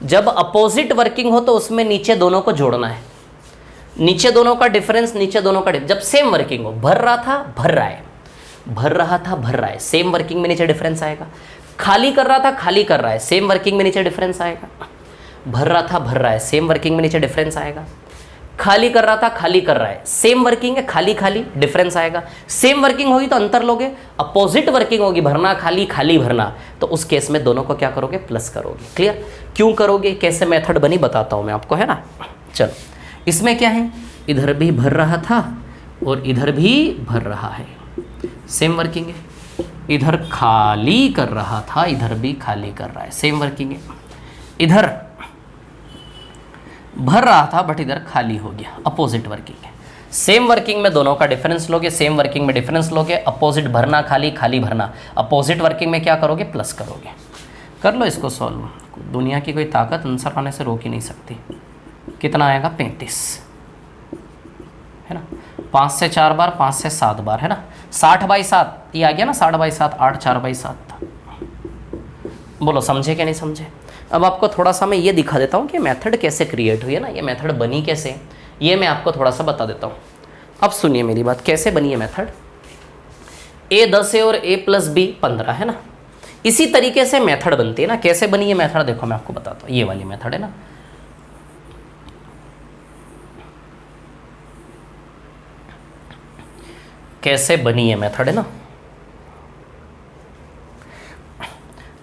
जब अपोजिट वर्किंग हो तो उसमें नीचे दोनों को जोड़ना है, नीचे दोनों का डिफरेंस, नीचे दोनों का जब सेम वर्किंग हो, भर रहा था भर रहा है, भर रहा था भर रहा है, सेम वर्किंग में नीचे डिफरेंस आएगा। खाली कर रहा था खाली कर रहा है, सेम वर्किंग में नीचे डिफरेंस आएगा। भर रहा था भर रहा है, सेम वर्किंग में नीचे डिफरेंस आएगा। खाली कर रहा था खाली कर रहा है, सेम वर्किंग है, खाली खाली डिफरेंस आएगा। सेम वर्किंग होगी तो अंतर लोगे, अपोजिट वर्किंग होगी, भरना खाली खाली भरना, तो उस केस में दोनों को क्या करोगे? प्लस करोगे। क्लियर? क्यों करोगे, कैसे मेथड बनी बताता हूं मैं आपको, है ना। चलो, इसमें क्या है, इधर भी भर रहा था और इधर भी भर रहा है, सेम वर्किंग है। इधर खाली कर रहा था, इधर भी खाली कर रहा है, सेम वर्किंग है। इधर भर रहा था बट इधर खाली हो गया, अपोजिट वर्किंग है। सेम वर्किंग में दोनों का डिफरेंस लोगे, सेम वर्किंग में डिफरेंस लोगे, अपोजिट भरना खाली खाली भरना, अपोजिट वर्किंग में क्या करोगे? प्लस करोगे। कर लो इसको सॉल्व, दुनिया की कोई ताकत आंसर आने से रोक ही नहीं सकती। कितना आएगा? 35 है ना, 5 से 4 बार, 5 से 7 बार है ना, 60/7 ये आ गया ना, 60/7 8 4/7। बोलो समझे कि नहीं समझे? अब आपको थोड़ा सा मैं ये दिखा देता हूँ कि मेथड कैसे क्रिएट हुई है ना, ये मेथड बनी कैसे, ये मैं आपको थोड़ा सा बता देता हूँ। अब सुनिए मेरी बात, कैसे बनी है मेथड। a 10 है और a + b 15 है ना, इसी तरीके से मेथड बनती है ना। कैसे बनी है मेथड देखो मैं आपको बताता हूँ, ये वाली मेथड है ना। कैसे बनी है मेथड है ना।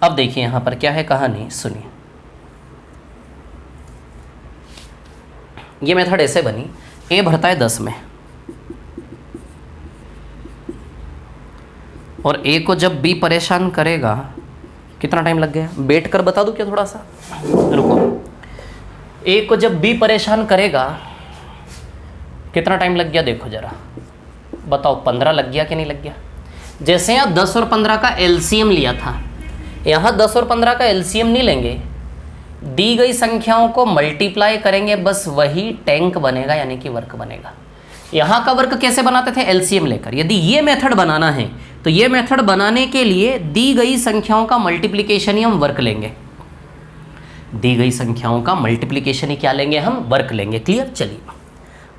अब देखिए यहां पर क्या है कहानी, सुनिए। ये मेथड ऐसे बनी, a भरता है 10 में और a को जब b परेशान करेगा, कितना टाइम लग गया? बैठ कर बता दूं क्या थोड़ा सा, रुको। a को जब b परेशान करेगा कितना टाइम लग गया? देखो जरा बताओ, 15 लग गया कि नहीं लग गया? जैसे यहाँ 10 और 15 का एलसीएम लिया था, यहाँ 10 और 15 का एलसीएम नहीं लेंगे, दी गई संख्याओं को मल्टीप्लाई करेंगे, बस वही टैंक बनेगा, यानी कि वर्क बनेगा। यहाँ का वर्क कैसे बनाते थे? एलसीएम लेकर। यदि ये मेथड बनाना है तो ये मेथड बनाने के लिए दी गई संख्याओं का मल्टीप्लिकेशन ही हम वर्क लेंगे, दी गई संख्याओं का मल्टीप्लिकेशन ही क्या लेंगे? हम वर्क लेंगे। क्लियर? चलिए,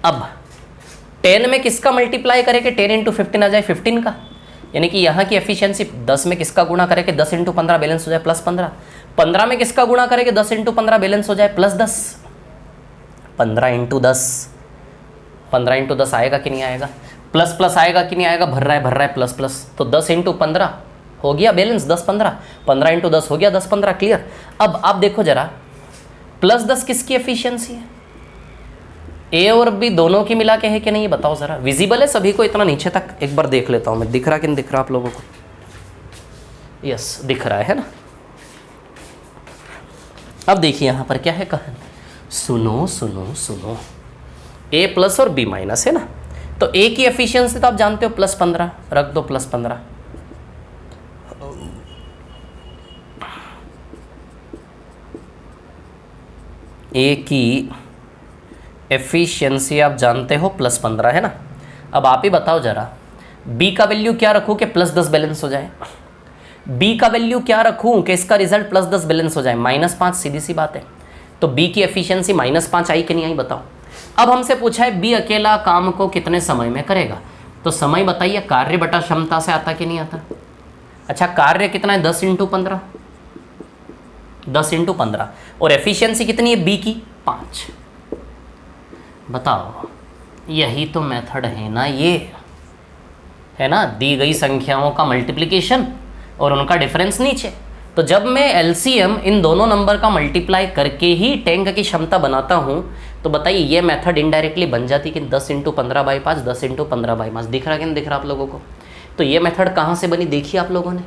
अब 10 में किसका मल्टीप्लाई करेंगे? 10 × 15 आ जाए 15 का, यानी कि यहाँ की एफिशिएंसी 10 में किसका गुणा करेंगे? 10 × 15 बैलेंस हो जाए +15। 15 में किसका गुणा करेंगे? 10 × 15 बैलेंस हो जाए +10। 15 × 10, 15 × 10 आएगा कि नहीं आएगा? प्लस प्लस आएगा कि नहीं आएगा? भर रहा है प्लस प्लस, तो 10 × 15 हो गया बैलेंस 10 15, 15 × 10 हो गया 10 15। क्लियर? अब आप देखो जरा, +10 किसकी एफिशिएंसी है? ए और बी दोनों की मिला के है कि नहीं, बताओ जरा। विजिबल है सभी को? इतना नीचे तक एक बार देख लेता हूं मैं, दिख रहा कि नहीं दिख रहा आप लोगों को? यस दिख रहा है ना। अब देखिए यहां पर क्या है कहानी, सुनो सुनो सुनो। a+ और b- है ना, तो a की एफिशिएंसी तो आप जानते हो +15, रख दो +15। a की एफिशिएंसी आप जानते हो +15 है ना। अब आप ही बताओ जरा, b का वैल्यू क्या रखूं कि +10 बैलेंस हो जाए? b का वैल्यू क्या रखूं कि इसका रिजल्ट +10 बैलेंस हो जाए? -5, सीधी सी बात है। तो बी की एफिशिएंसी -5 आई कि नहीं आई बताओ। अब हमसे पूछा है बी अकेला काम को कितने समय में करेगा, तो समय बताइए कार्य बटा क्षमता से आता कि नहीं आता। अच्छा कार्य कितना है 10 × 15, 10 × 15 और एफिशिएंसी कितनी है बी की 5। बताओ यही तो मेथड है ना, ये है ना, दी गई संख्याओं का मल्टीप्लिकेशन और उनका डिफरेंस नीचे। तो जब मैं एलसीएम इन दोनों नंबर का मल्टीप्लाई करके ही टैंक की क्षमता बनाता हूँ, तो बताइए ये मेथड इनडायरेक्टली बन जाती कि 10 × 15/5, 10 × 15/5। दिख रहा कि नहीं दिख रहा आप लोगों को। तो ये मेथड कहाँ से बनी देखिए आप लोगों ने,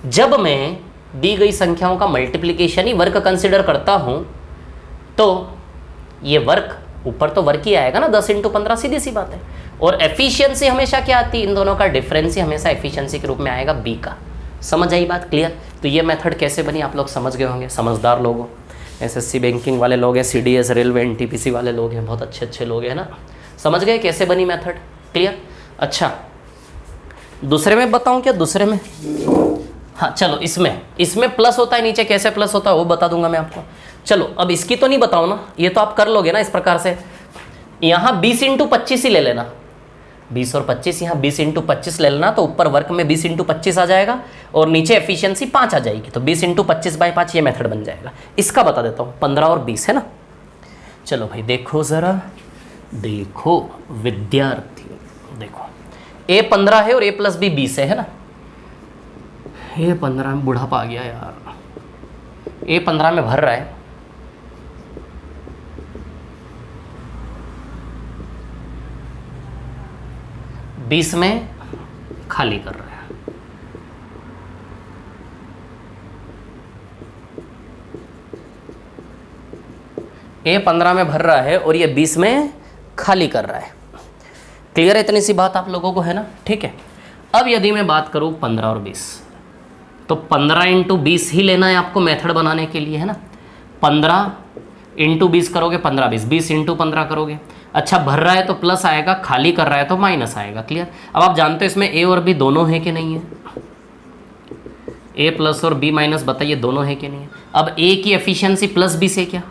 जब मैं दी गई संख्याओं का मल्टीप्लिकेशन ही वर्क कंसिडर करता हूँ, तो ये वर्क ऊपर तो वर्क ही आएगा ना 10 × 15, सीधी सी बात है। और एफिशिएंसी हमेशा क्या आती है, इन दोनों का डिफरेंस ही हमेशा एफिशिएंसी के रूप में आएगा बी का। समझ आई बात, क्लियर। तो ये मेथड कैसे बनी आप लोग समझ गए होंगे, समझदार लोग हो, एसएससी बैंकिंग वाले लोग हैं, सीडीएस रेलवे एनटीपीसी वाले लोग हैं, बहुत अच्छे अच्छे लोग हैं ना, समझ गए कैसे बनी मेथड, क्लियर। अच्छा दूसरे में बताऊं क्या, दूसरे में, हाँ चलो इसमें प्लस होता है नीचे, कैसे प्लस होता है वो बता दूंगा मैं आपको। चलो अब इसकी तो नहीं बताओ ना, ये तो आप कर लोगे ना इस प्रकार से। यहाँ 20 × 25 ही ले लेना, 20 और 25, यहाँ 20 × 25 ले लेना, तो ऊपर वर्क में 20 × 25 आ जाएगा और नीचे एफिशिएंसी 5 आ जाएगी, तो 20 × 25/5 ये मेथड बन जाएगा। इसका बता देता हूँ 15 और 20 है ना। चलो भाई देखो ज़रा, देखो विद्यार्थी, देखो A15 है और A + B 20 है ना। A15 में बुढ़ापा आ गया यार, A15 में भर रहा है, बीस में खाली कर रहा है। A15 में भर रहा है और ये 20 में खाली कर रहा है। क्लियर है इतनी सी बात आप लोगों को, है ना, ठीक है। अब यदि मैं बात करूं 15 और 20, तो 15 × 20 ही लेना है आपको मेथड बनाने के लिए, है ना। 15 × 20 करोगे 15 20, 20 × 15 करोगे। अच्छा भर रहा है तो प्लस आएगा, खाली कर रहा है तो माइनस आएगा, क्लियर। अब आप जानते हो इसमें ए और बी दोनों है कि नहीं है, A+ और B- बताइए दोनों है कि नहीं है। अब ए की एफिशिएंसी +B से क्या,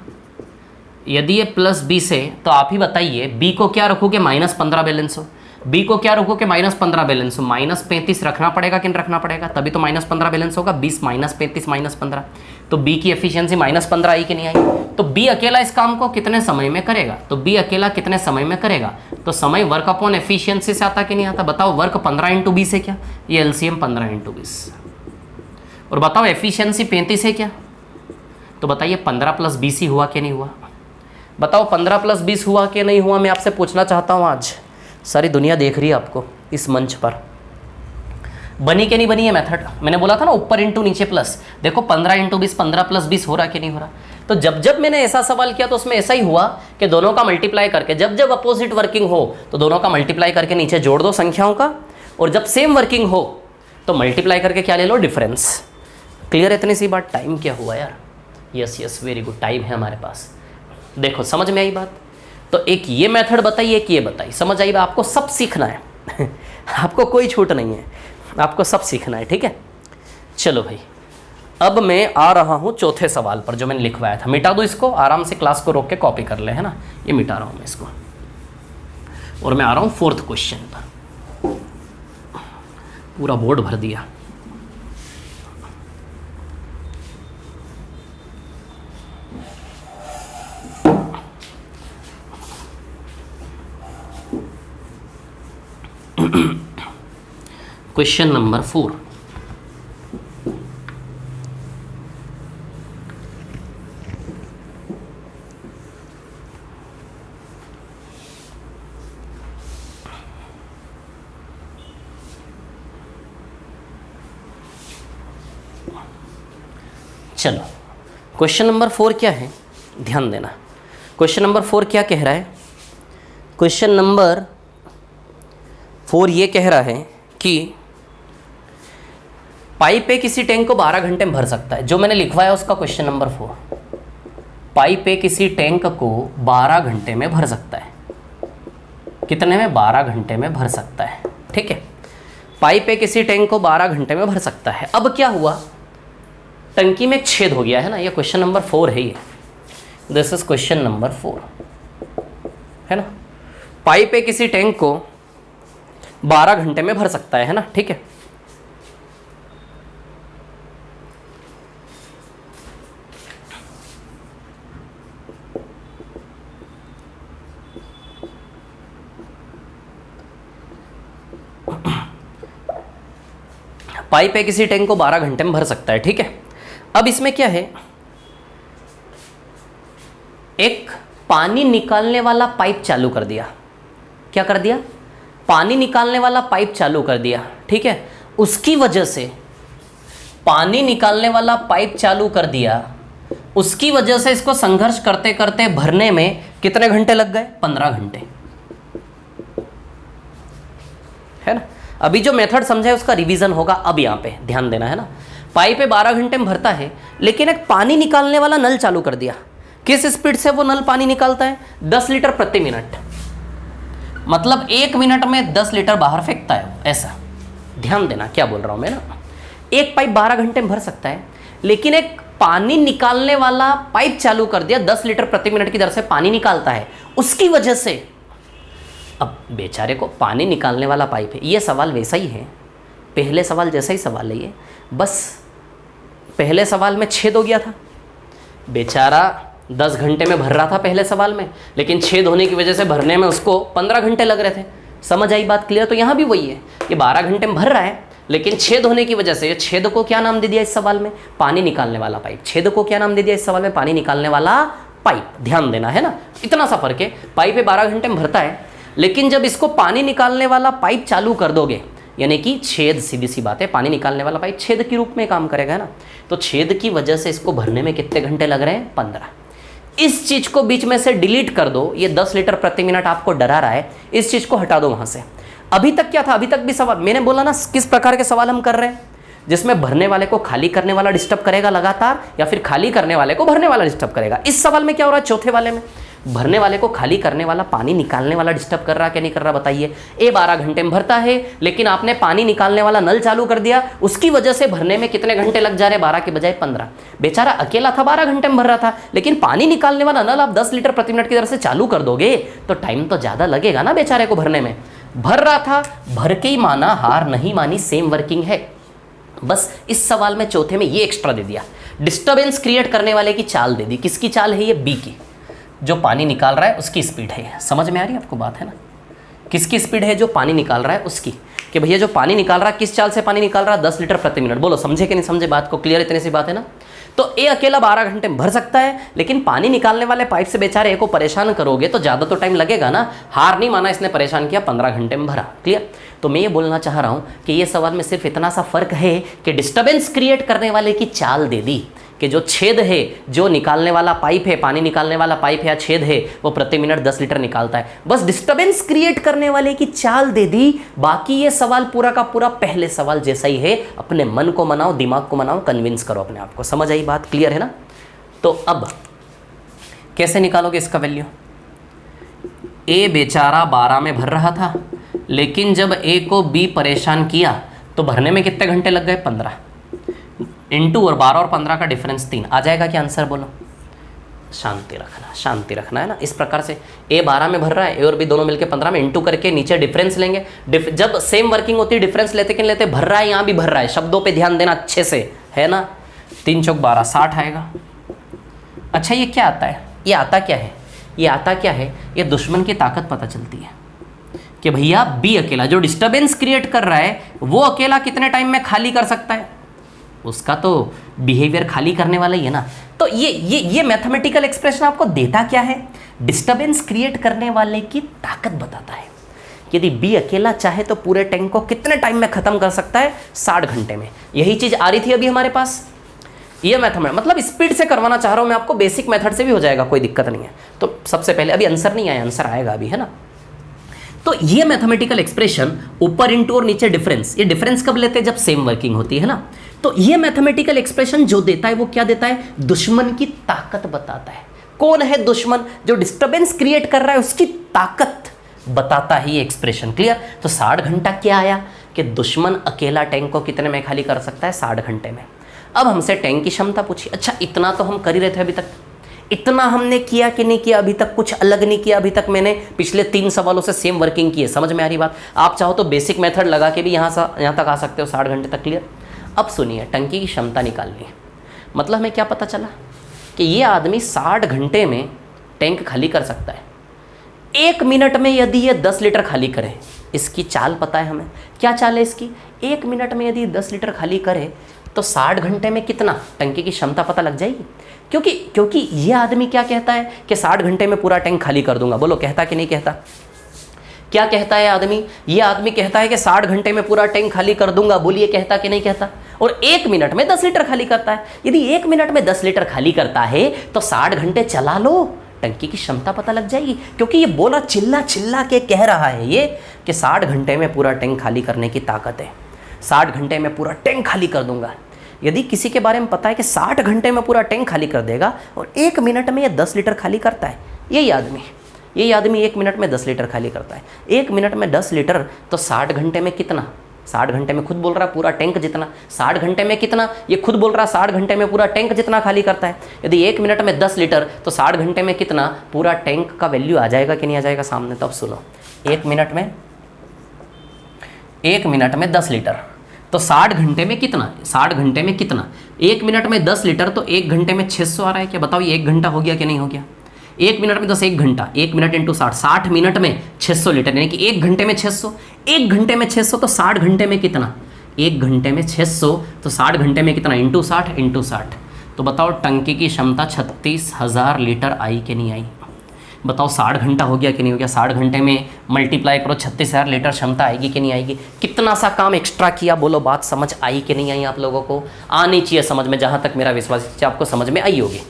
यदि ये +B से, तो आप ही बताइए बी को क्या रखोगे -15 बैलेंस हो, बी को क्या रखोगे -15 बैलेंस हो, -35 रखना पड़ेगा कि नहीं रखना पड़ेगा, तभी तो -15 बैलेंस होगा। 20 -35 -15, तो बी की एफिशिएंसी -15 आई कि नहीं आई। तो बी अकेला इस काम को कितने समय में करेगा, तो बी अकेला कितने समय में करेगा, तो समय वर्क अपॉन एफिशिएंसी से आता कि नहीं आता। बताओ वर्क 15 × 20 है क्या, ये एलसीएम 15 × 20, और बताओ एफिशिएंसी 35 है क्या, तो बताइए 15 + 20 ही हुआ कि नहीं हुआ। बताओ 15 + 20 हुआ कि नहीं हुआ, मैं आपसे पूछना चाहता हूँ। आज सारी दुनिया देख रही है आपको इस मंच पर, बनी कि नहीं बनी है मेथड। मैंने बोला था ना ऊपर इंटू नीचे प्लस, देखो 15 × 20, 15 + 20 हो रहा कि नहीं हो रहा। तो जब जब मैंने ऐसा सवाल किया तो उसमें ऐसा ही हुआ कि दोनों का मल्टीप्लाई करके, जब जब अपोजिट वर्किंग हो तो दोनों का मल्टीप्लाई करके नीचे जोड़ दो संख्याओं का, और जब सेम वर्किंग हो तो मल्टीप्लाई करके क्या ले लो, डिफरेंस। क्लियर है इतनी सी बात। टाइम क्या हुआ यार, yes yes very good, time है हमारे पास। देखो समझ में आई बात। तो एक ये मेथड बताई, एक ये बताई, समझ आई बात। आपको सब सीखना है आपको कोई छूट नहीं है, आपको सब सीखना है, ठीक है। चलो भाई अब मैं आ रहा हूँ चौथे सवाल पर जो मैंने लिखवाया था। मिटा दो इसको, आराम से क्लास को रोक के कॉपी कर ले, है ना। ये मिटा रहा हूँ मैं इसको, और मैं आ रहा हूँ 4th क्वेश्चन पर। पूरा बोर्ड भर दिया। क्वेश्चन नंबर 4, चलो क्वेश्चन नंबर 4 क्या है, ध्यान देना। क्वेश्चन नंबर 4 क्या कह रहा है, क्वेश्चन नंबर 4 ये कह रहा है कि पाइप ए किसी टैंक को 12 घंटे में भर सकता है। जो मैंने लिखवाया उसका क्वेश्चन नंबर 4, पाइप ए किसी टैंक को 12 घंटे में भर सकता है। कितने में, 12 घंटे में भर सकता है, ठीक है। पाइप ए किसी टैंक को 12 घंटे में भर सकता है। अब क्या हुआ, टंकी में एक छेद हो गया है ना, ये क्वेश्चन नंबर 4 है। ये दिस इज क्वेश्चन नंबर 4, है ना। पाइप एक किसी टैंक को 12 घंटे में भर सकता है ना, ठीक है। पाइप है किसी टैंक को 12 घंटे में भर सकता है, ठीक है। अब इसमें क्या है, एक पानी निकालने वाला पाइप चालू कर दिया। क्या कर दिया? पानी निकालने वाला पाइप चालू कर दिया, ठीक है। उसकी वजह से पानी निकालने वाला पाइप चालू कर दिया, उसकी वजह से इसको संघर्ष करते करते भरने में कितने घंटे लग गए? 15 घंटे, है ना। अभी जो मेथड समझा है उसका रिवीजन होगा, अब यहां पे ध्यान देना, है ना। पाइप 12 घंटे में भरता है, लेकिन एक पानी निकालने वाला नल चालू कर दिया। किस स्पीड से वो नल पानी निकालता है? 10 लीटर प्रति मिनट, मतलब 1 मिनट में 10 लीटर बाहर फेंकता है, ऐसा। ध्यान देना क्या बोल रहा हूं मैं ना। एक पाइप 12 घंटे में भर सकता है, लेकिन एक पानी निकालने वाला पाइप चालू कर दिया, 10 लीटर प्रति मिनट की दर से पानी निकालता है। उसकी वजह से अब बेचारे को पानी निकालने वाला पाइप है। ये सवाल वैसा ही है, पहले सवाल जैसा ही सवाल है ये, बस पहले सवाल में छेद हो गया था। बेचारा 10 घंटे में भर रहा था पहले सवाल में, लेकिन छेद होने की वजह से भरने में उसको 15 घंटे लग रहे थे। समझ आई बात क्लियर? तो यहाँ भी वही है, ये 12 घंटे में भर रहा है, लेकिन छेद होने की वजह से, छेद को क्या नाम दे दिया इस सवाल में? पानी निकालने वाला पाइप। छेद को क्या नाम दे दिया इस सवाल में? पानी निकालने वाला पाइप। ध्यान देना, है ना। इतना सा फर्क है। पाइप 12 घंटे में भरता है, लेकिन जब इसको पानी निकालने वाला पाइप चालू कर दोगे, यानी कि छेद, सीधी सी बात है, पानी निकालने वाला पाइप छेद के रूप में काम करेगा, है ना। तो छेद की वजह से इसको भरने में कितने घंटे लग रहे हैं? 15। इस चीज को बीच में से डिलीट कर दो, ये 10 लीटर प्रति मिनट आपको डरा रहा है, इस चीज को हटा दो वहां से। अभी तक क्या था? अभी तक भी सवाल मैंने बोला ना, किस प्रकार के सवाल हम कर रहे हैं, जिसमें भरने वाले को खाली करने वाला डिस्टर्ब करेगा लगातार, या फिर खाली करने वाले को भरने वाला डिस्टर्ब करेगा। इस सवाल में क्या हो रहा है? चौथे वाले में भरने वाले को खाली करने वाला, पानी निकालने वाला डिस्टर्ब कर रहा क्या नहीं कर रहा? बताइए। ए 12 घंटे में भरता है, लेकिन आपने पानी निकालने वाला नल चालू कर दिया, उसकी वजह से भरने में कितने घंटे लग जा रहे? 12 के बजाय 15। बेचारा अकेला था, 12 घंटे में भर रहा था, लेकिन पानी निकालने वाला नल आप 10 लीटर प्रति मिनट की दर से चालू कर दोगे तो टाइम तो ज्यादा लगेगा ना बेचारे को भरने में। भर रहा था, भर के ही माना, हार नहीं मानी, सेम वर्किंग है। बस इस सवाल में चौथे में ये एक्स्ट्रा दे दिया, डिस्टर्बेंस क्रिएट करने वाले की चाल दे दी। किसकी चाल है ये? बी की। जो पानी निकाल रहा है उसकी स्पीड है। समझ में आ रही है आपको बात, है ना। किसकी स्पीड है? जो पानी निकाल रहा है उसकी। कि भैया जो पानी निकाल रहा है किस चाल से पानी निकाल रहा है? 10 लीटर प्रति मिनट। बोलो समझे कि नहीं समझे बात को? क्लियर? इतनी सी बात है ना। तो ए अकेला 12 घंटे में भर सकता है, लेकिन पानी निकालने वाले पाइप से बेचारे ए को परेशान करोगे तो ज़्यादा तो टाइम लगेगा ना। हार नहीं माना, इसने परेशान किया, 15 घंटे में भरा। क्लियर? तो मैं ये बोलना चाह रहा हूँ कि ये सवाल में सिर्फ इतना सा फर्क है कि डिस्टर्बेंस क्रिएट करने वाले की चाल दे दी, कि जो छेद है, जो निकालने वाला पाइप है, पानी निकालने वाला पाइप है या छेद है, वो प्रति मिनट 10 लीटर निकालता है। बस डिस्टर्बेंस क्रिएट करने वाले की चाल दे दी। बाकी ये सवाल पूरा का पूरा पहले सवाल जैसा ही है। अपने मन को मनाओ, दिमाग को मनाओ, कन्विंस करो अपने आप को। समझ आई बात? क्लियर है ना। तो अब कैसे निकालोगे इसका वैल्यू? ए बेचारा 12 में भर रहा था, लेकिन जब ए को बी परेशान किया तो भरने में कितने घंटे लग गए? 15 इंटू, और 12 और 15 का डिफरेंस 3। आ जाएगा क्या आंसर? बोलो। शांति रखना, शांति रखना, है ना। इस प्रकार से ए 12 में भर रहा है, ए और बी दोनों मिलकर 15 में, इंटू करके नीचे डिफरेंस लेंगे। जब सेम वर्किंग होती है डिफरेंस लेते कि लेते, भर रहा है यहाँ भी भर रहा है। शब्दों पे ध्यान देना अच्छे से, है ना। 3 चौक 12, 60 आएगा। अच्छा ये क्या आता है? ये आता क्या है? ये आता क्या है? ये दुश्मन की ताकत पता चलती है कि भैया बी अकेला, जो डिस्टर्बेंस क्रिएट कर रहा है, वो अकेला कितने टाइम में खाली कर सकता है? उसका तो बिहेवियर खाली करने वाला ही है ना। तो ये मैथमेटिकल एक्सप्रेशन आपको देता क्या है? डिस्टर्बेंस क्रिएट करने वाले की ताकत बताता है। यदि बी अकेला चाहे तो पूरे टैंक को कितने टाइम में खत्म कर सकता है? 60 घंटे में। यही चीज आ रही थी अभी हमारे पास। ये मैथमेटिक्स मतलब स्पीड से करवाना चाह रहा हूं मैं आपको, बेसिक मेथड से भी हो जाएगा, कोई दिक्कत नहीं है। तो सबसे पहले अभी आंसर नहीं आया, आंसर आएगा अभी, है ना। तो ये मैथमेटिकल एक्सप्रेशन ऊपर इंटू और नीचे डिफरेंस, ये डिफरेंस कब लेते हैं? जब सेम वर्किंग होती है ना। तो ये मैथमेटिकल एक्सप्रेशन जो देता है वो क्या देता है? दुश्मन की ताकत बताता है। कौन है दुश्मन? जो डिस्टर्बेंस क्रिएट कर रहा है उसकी ताकत बताता है ये एक्सप्रेशन। क्लियर? तो 60 घंटा क्या आया कि दुश्मन अकेला टैंक को कितने में खाली कर सकता है? 60 घंटे में। अब हमसे टैंक की क्षमता पूछी। अच्छा इतना तो हम कर ही रहे थे अभी तक, इतना हमने किया कि नहीं किया अभी तक, कुछ अलग नहीं किया अभी तक। मैंने पिछले 3 सवालों से सेम वर्किंग की है। समझ में आ रही बात? आप चाहो तो बेसिक मेथड लगा के भी यहाँ तक आ सकते हो, 60 घंटे तक। क्लियर? अब सुनिए, टंकी की क्षमता निकालनी है। मतलब हमें क्या पता चला कि ये आदमी 60 घंटे में टैंक खाली कर सकता है। 1 मिनट में यदि ये 10 लीटर खाली करे, इसकी चाल पता है हमें। क्या चाल है इसकी? 1 मिनट में यदि 10 लीटर खाली करे तो 60 घंटे में कितना, टंकी की क्षमता पता लग जाएगी। क्योंकि ये आदमी क्या कहता है कि 60 घंटे में पूरा टैंक खाली कर दूंगा। बोलो कहता कि नहीं कहता? क्या कहता है आदमी? ये आदमी कहता है कि 60 घंटे में पूरा टैंक खाली कर दूंगा। बोलिए कहता कि नहीं कहता? और 1 मिनट में 10 लीटर खाली करता है। यदि 1 मिनट में 10 लीटर खाली करता है तो 60 घंटे चला लो, टंकी की क्षमता पता लग जाएगी। क्योंकि ये बोला चिल्ला चिल्ला के कह रहा है ये कि 60 घंटे में पूरा टैंक खाली करने की ताकत है, 60 घंटे में पूरा टैंक खाली कर दूंगा। यदि किसी के बारे में पता है कि 60 घंटे में पूरा टैंक खाली कर देगा और 1 मिनट में ये 10 लीटर खाली करता है, यही आदमी 1 मिनट में 10 लीटर खाली करता है। 1 मिनट में 10 लीटर तो 60 घंटे में कितना? 60 घंटे में खुद बोल रहा है पूरा टैंक जितना। 60 घंटे में कितना? ये खुद बोल रहा है 60 घंटे में पूरा टैंक जितना खाली करता है। यदि 1 मिनट में 10 लीटर तो 60 घंटे में कितना? पूरा टैंक का वैल्यू आ जाएगा कि नहीं आ जाएगा सामने? तब सुनो, 1 मिनट में 10 लीटर तो 60 घंटे में कितना? 60 घंटे में कितना? 1 मिनट में 10 लीटर तो 1 घंटे में 600 आ रहा है क्या? बताओ ये 1 घंटा हो गया कि नहीं हो गया? 1 मिनट में 10, 1 घंटा, 1 मिनट इंटू 60, 60 मिनट में 600 लीटर, यानी कि 1 घंटे में 600। 1 घंटे में 600 तो 60 घंटे में कितना? 1 घंटे में 600 तो 60 घंटे में कितना? इंटू 60। तो बताओ टंकी की क्षमता 36,000 लीटर आई कि नहीं आई? बताओ 60 घंटा हो गया कि नहीं हो गया? 60 घंटे में मल्टीप्लाई करो, 36,000 लीटर क्षमता आएगी कि नहीं आएगी? कितना सा काम एक्स्ट्रा किया, बोलो बात समझ आई कि नहीं आई? आप लोगों को आनी चाहिए समझ में, जहाँ तक मेरा विश्वास है आपको समझ में आई होगी।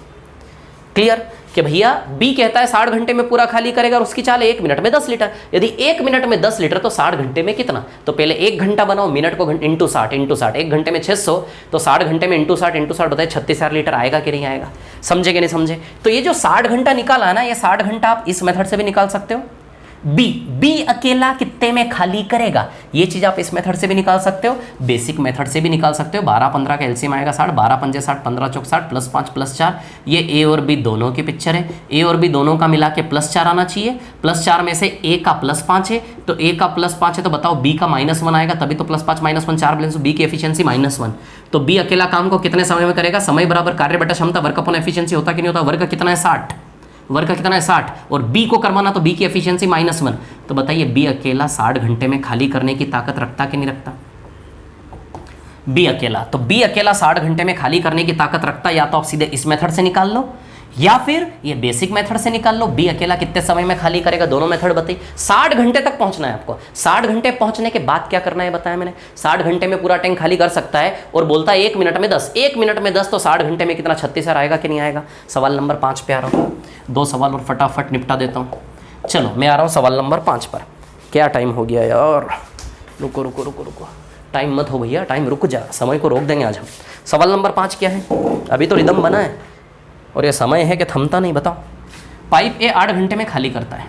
क्लियर? कि भैया बी कहता है 60 घंटे में पूरा खाली करेगा और उसकी चाल है 1 मिनट में 10 लीटर। यदि 1 मिनट में 10 लीटर तो 60 घंटे में कितना? तो पहले 1 घंटा बनाओ, मिनट को इंटू 60, 1 घंटे में 600 तो 60 घंटे में इंटू 60 बताइए 36,000 लीटर आएगा कि नहीं आएगा? समझे कि नहीं समझे? तो ये जो 60 घंटा निकाला ना, ये 60 घंटा आप इस मेथड से भी निकाल सकते हो। बी अकेला कितने में खाली करेगा, ये चीज आप इस मेथड से भी निकाल सकते हो, बेसिक मेथड से भी निकाल सकते हो। 12-15 का एलसीएम आएगा 60, 12 पंजे 60, 15 चौक 60, +5 +4। ये ए और बी दोनों की पिक्चर है, ए और बी दोनों का मिला के +4 आना चाहिए। +4 में से ए का +5 है, तो ए का +5 है तो बताओ बी का -1 आएगा, तभी तो +5 -1 4 बैलेंस, बी की एफिशिएंसी -1। तो बी अकेला काम को कितने समय में करेगा? समय बराबर कार्य बटा क्षमता, वर्क अपॉन एफिशिएंसी होता कि नहीं होता? वर्क कितना है? 60। वर्क कितना है? 60। और बी को करवाना तो बी की एफिशिएंसी -1। तो बताइए बी अकेला 60 घंटे में खाली करने की ताकत रखता कि नहीं रखता? बी अकेला, तो बी अकेला 60 घंटे में खाली करने की ताकत रखता। या तो आप सीधे इस मेथड से निकाल लो या फिर ये बेसिक मेथड से निकाल लो। बी अकेला कितने समय में खाली करेगा, दोनों मेथड बताइए। 60 घंटे तक पहुंचना है आपको। 60 घंटे पहुंचने के बाद क्या करना है बताया मैंने। 60 घंटे में पूरा टैंक खाली कर सकता है और बोलता है 1 मिनट में 10। 1 मिनट में 10 तो 60 घंटे में कितना? 36,000 आएगा कि नहीं आएगा? सवाल नंबर 5 पे आ रहा हूँ। 2 सवाल और फटाफट निपटा देता हूँ। चलो मैं आ रहा हूँ सवाल नंबर 5 पर। क्या टाइम हो गया यार, रुको, टाइम मत हो भैया, टाइम रुक जा, समय को रोक देंगे आज हम। सवाल नंबर 5 क्या है? अभी तो रिदम बना है और ये समय है कि थमता नहीं। बताओ, पाइप ए 8 घंटे में खाली करता है।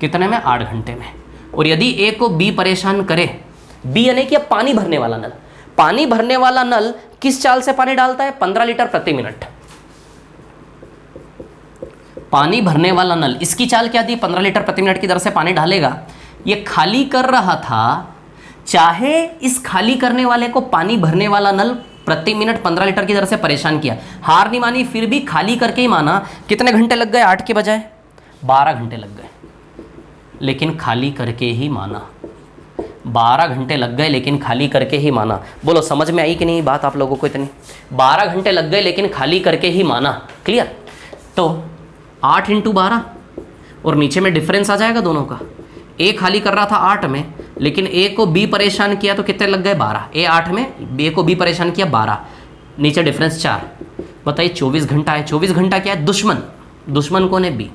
कितने में? 8 घंटे में। और यदि ए को बी परेशान करे, बी यानी कि पानी भरने वाला नल, पानी भरने वाला नल किस चाल से पानी डालता है? 15 लीटर प्रति मिनट। पानी भरने वाला नल, इसकी चाल क्या थी? 15 लीटर प्रति मिनट की दर से पानी डालेगा। ये खाली कर रहा था, चाहे इस खाली करने वाले को पानी भरने वाला नल प्रति मिनट 15 लीटर की दर से परेशान किया, हार नहीं मानी, फिर भी खाली करके ही माना। कितने घंटे लग गए? 8 के बजाय 12 घंटे लग गए, लेकिन खाली करके ही माना। 12 घंटे लग गए लेकिन खाली करके ही माना। बोलो समझ में आई कि नहीं बात आप लोगों को? इतनी 12 घंटे लग गए लेकिन खाली करके ही माना। क्लियर? तो 8 × 12 और नीचे में डिफरेंस आ जाएगा दोनों का। ए खाली कर रहा था 8 में, लेकिन ए को बी परेशान किया तो कितने लग गए? 12। ए 8 में, बी को बी परेशान किया 12, नीचे डिफरेंस 4। बताइए 24 घंटा है। 24 घंटा क्या है? दुश्मन कौन है? बी।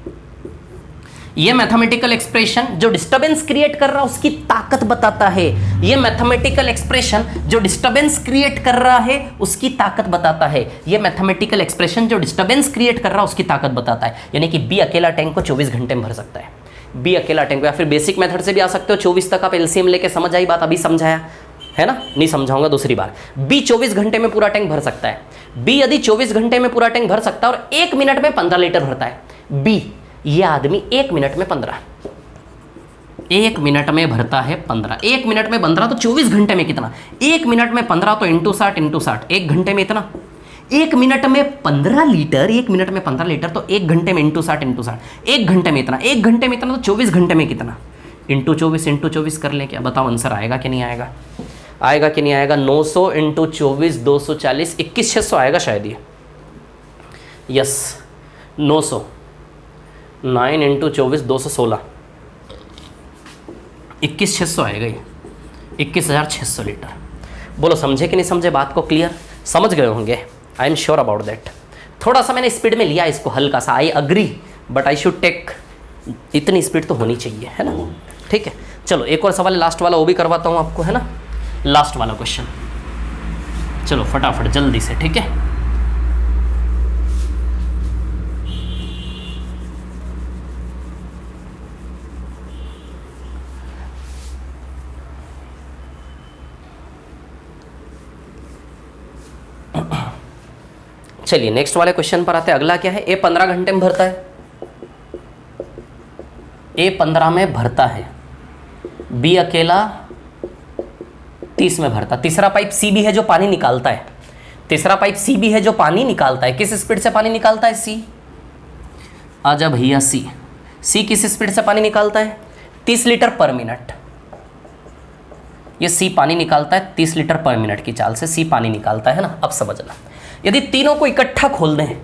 ये मैथमेटिकल एक्सप्रेशन जो डिस्टर्बेंस क्रिएट कर रहा है उसकी ताकत बताता है। ये मैथमेटिकल एक्सप्रेशन जो डिस्टर्बेंस क्रिएट कर रहा है उसकी ताकत बताता है। ये मैथमेटिकल एक्सप्रेशन जो डिस्टर्बेंस क्रिएट कर रहा है उसकी ताकत बताता है। यानी कि बी अकेला टैंक को 24 घंटे में भर सकता है। बी अकेला टैंक, या फिर बेसिक मेथड से भी आ सकते हो। 24 तक आप एलसीएम लेके समझ आई बात, अभी समझाया। है ना, नहीं समझाऊंगा दूसरी बार। बी 24 घंटे में पूरा टैंक भर सकता है। बी यदि 24 घंटे में पूरा टैंक भर सकता है और 1 मिनट में 15 लीटर भरता है, बी ये आदमी 1 मिनट में 15, 1 मिनट में भरता है 15, 1 मिनट में 15 तो 24 घंटे में कितना, 1 मिनट में 15 तो इंटू 60 इंटू 60, 1 घंटे में इतना, 1 मिनट में 15 लीटर, 1 मिनट में 15 लीटर तो 1 घंटे में इंटू 60 इंटू 60, 1 घंटे में इतना, 1 घंटे में इतना तो 24 घंटे में कितना, इंटू 24 कर ले, क्या बताओ आंसर आएगा कि नहीं आएगा, आएगा कि नहीं आएगा। 900 इंटू 24 240, 21,600 आएगा शायद ये, यस 900, 9 इंटू 24 216, 21,600 आएगा ये, 21,600 लीटर। बोलो समझे कि नहीं समझे बात को, क्लियर समझ गए होंगे, I am sure about that. थोड़ा सा मैंने स्पीड में लिया इसको हल्का सा, I agree, but I should take, इतनी स्पीड तो होनी चाहिए, है ना, ठीक है। चलो एक और सवाल लास्ट वाला, वो भी करवाता हूँ आपको, है ना, लास्ट वाला क्वेश्चन, चलो फटाफट जल्दी से, ठीक है। चलिए नेक्स्ट वाले क्वेश्चन पर आते हैं। अगला क्या है, ए 15 घंटे में भरता है, ए 15 में भरता है, बी अकेला 30 में भरता। तीसरा पाइप सी भी है जो पानी निकालता है, तीसरा पाइप सी भी है जो पानी निकालता है। किस स्पीड से पानी निकालता है, सी, आजा भैया सी, सी किस स्पीड से पानी निकालता है, 30 लीटर पर मिनट। ये सी पानी निकालता है 30 लीटर पर मिनट की चाल से सी पानी निकालता है ना। अब समझना, यदि तीनों को इकट्ठा खोल दें,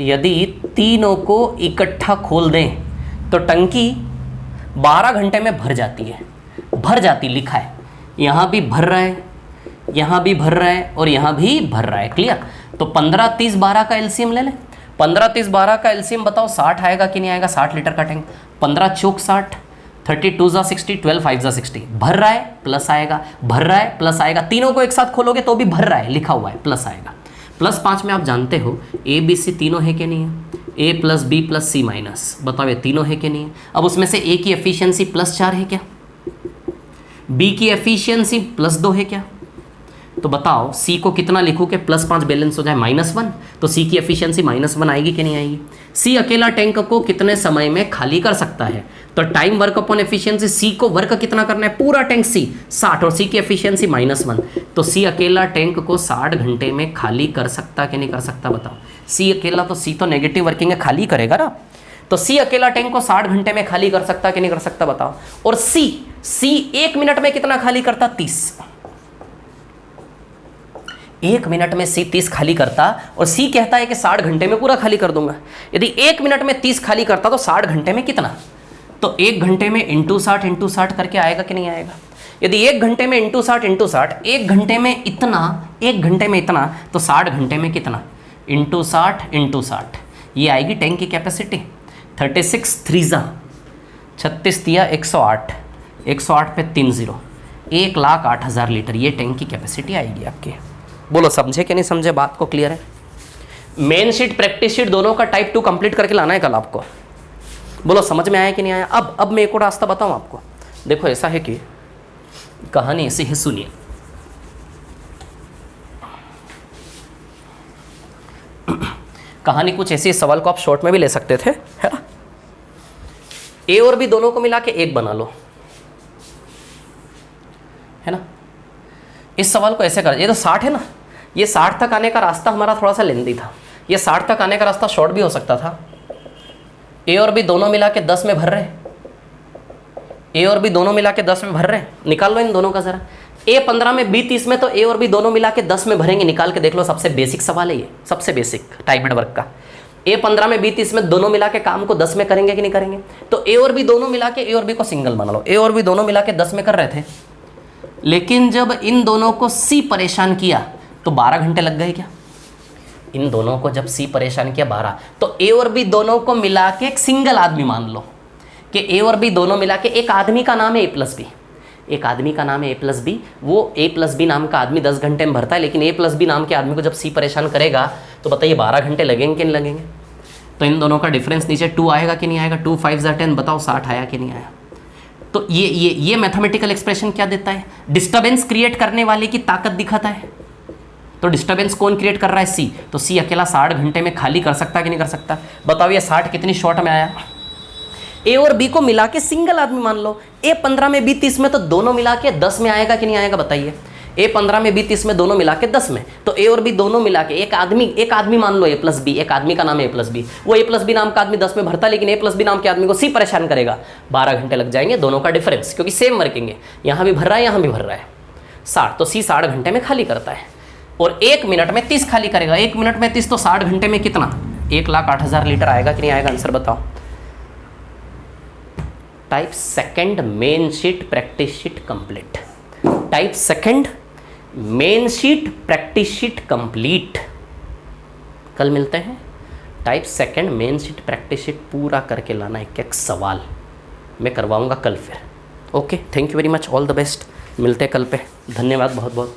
यदि तीनों को इकट्ठा खोल दें तो टंकी 12 घंटे में भर जाती है, भर जाती लिखा है, यहाँ भी भर रहा है, यहाँ भी भर रहा है और यहाँ भी भर रहा है, क्लियर। तो 15 30 12 का एलसीएम ले लें, 15 30 12 का एलसीएम बताओ 60 आएगा कि नहीं आएगा, 60 लीटर का टैंक, 15 चौक 60, 32 जा 60, 12 5 जा 60, भर रहा है प्लस आएगा, भर रहा है प्लस आएगा, तीनों को एक साथ खोलोगे तो भी भर रहा है लिखा हुआ है, प्लस आएगा। +5 में आप जानते हो ए बी सी तीनों है कि नहीं है, ए प्लस बी प्लस सी माइनस, बताओ ये तीनों है कि नहीं है। अब उसमें से ए की एफिशिएंसी +4 है क्या, बी की एफिशिएंसी +2 है क्या, तो बताओ सी को कितना लिखूँ कि +5 बैलेंस हो जाए -1, तो सी की एफिशिएंसी -1 आएगी कि नहीं आएगी। सी अकेला टैंक को कितने समय में खाली कर सकता है, तो टाइम वर्क अपॉन एफिशिएंसी, सी को वर्क कितना करना है, पूरा टैंक सी 60 और सी की एफिशिएंसी -1, तो सी अकेला टैंक को 60 घंटे में खाली कर सकता कि नहीं कर सकता, बताओ। सी अकेला, तो सी तो नेगेटिव वर्किंग है, खाली करेगा ना, तो सी अकेला टैंक को 60 घंटे में खाली कर सकता कि नहीं कर सकता, बताओ। और सी 1 मिनट में कितना खाली करता, 30, 1 मिनट में सी 30 खाली करता और सी कहता है कि 60 घंटे में पूरा खाली कर दूंगा। यदि 1 मिनट में 30 खाली करता तो 60 घंटे में कितना, तो 1 घंटे में इंटू 60 करके आएगा कि नहीं आएगा। यदि 1 घंटे में इंटू 60, 1 घंटे में इतना, 1 घंटे में इतना, तो 60 घंटे में कितना, इंटू 60, ये आएगी टैंक की कैपेसिटी। 36 3 जा 36 दिया 108, 108 पे 3 0, 1,08,000 लीटर ये टैंक की कैपेसिटी आएगी आपकी। बोलो समझे कि नहीं समझे बात को, क्लियर है। मेन शीट प्रैक्टिस शीट दोनों का टाइप 2 कंप्लीट करके लाना है कल आपको। बोलो समझ में आया कि नहीं आया। अब मैं एक और रास्ता बताऊं आपको, देखो ऐसा है कि कहानी ऐसी है, सुनिए। कहानी कुछ ऐसी, सवाल को आप शॉर्ट में भी ले सकते थे, है ना। ए और बी दोनों को मिला के 1 बना लो, है ना। इस सवाल को ऐसे कर, ये तो 60 है ना, ये 60 तक आने का रास्ता हमारा थोड़ा सा लेंदी था, ये 60 तक आने का रास्ता शॉर्ट भी हो सकता था। ए और बी दोनों मिला के 10 में भर रहे, ए और बी दोनों मिला के 10 में भर रहे, निकाल लो इन दोनों का जरा। ए 15 में बी 30 में, तो ए और बी दोनों मिला के 10 में भरेंगे, निकाल के देख लो। सबसे बेसिक सवाल है ये, सबसे बेसिक टाइम वर्क का। ए 15 में बी 30 में, दोनों मिला के काम को 10 में करेंगे कि नहीं करेंगे। तो ए और बी दोनों मिला के, ए और बी को सिंगल बना लो, ए और बी दोनों मिला के 10 में कर रहे थे, लेकिन जब इन दोनों को सी परेशान किया तो 12 घंटे लग गए क्या। इन दोनों को जब सी परेशान किया 12, तो ए और बी दोनों को मिला के एक सिंगल आदमी मान लो कि ए और बी दोनों मिला के, एक आदमी का नाम है ए प्लस बी, एक आदमी का नाम है ए प्लस बी, वो ए प्लस बी नाम का आदमी 10 घंटे में भरता है, लेकिन ए प्लस बी नाम के आदमी को जब सी परेशान करेगा तो बताइए 12 घंटे लगेंगे कि नहीं लगेंगे। तो इन दोनों का डिफरेंस नीचे 2 आएगा कि नहीं आएगा, 2 5 जा 10, बताओ 60 आया कि नहीं आया। तो तो ये मैथमेटिकल एक्सप्रेशन क्या देता है? डिस्टर्बेंस क्रिएट करने वाले की ताकत दिखाता है। तो डिस्टर्बेंस कौन क्रिएट कर रहा है? सी। तो सी अकेला 60 घंटे में खाली कर सकता है कि नहीं कर सकता? बताओ ये 60 कितनी शॉर्ट में आया? ए और बी को मिला के सिंगल आदमी मान लो, ए 15 में बी 30 में, तो दोनों मिला के 10 में आएगा कि नहीं आएगा बताइए? ए 15 में बी 30 में, दोनों मिला के 10 में, तो ए और बी दोनों मिला के एक आदमी मान लो ए प्लस बी, एक आदमी का नाम है ए प्लस बी, वो ए प्लस बी नाम का आदमी 10 में भरता, लेकिन ए प्लस बी नाम के आदमी को सी परेशान करेगा। 12 घंटे लग जाएंगे दोनों का डिफरेंस, क्योंकि सेम वर्किंग है, यहाँ भी भर रहा है यहाँ भी भर रहा है 60, तो सी 60 घंटे में खाली करता है और 1 मिनट में 30 खाली करेगा। 1 मिनट में 30 तो 60 घंटे में कितना? 1,08,000 लीटर आएगा कि नहीं आएगा? आंसर बताओ। Type second main sheet practice sheet complete. Type second main sheet practice sheet complete. कल मिलते हैं। Type second main sheet practice sheet पूरा करके लाना, एक सवाल मैं करवाऊंगा कल फिर। Okay, thank you very much, all the best. मिलते हैं कल पे। धन्यवाद बहुत बहुत।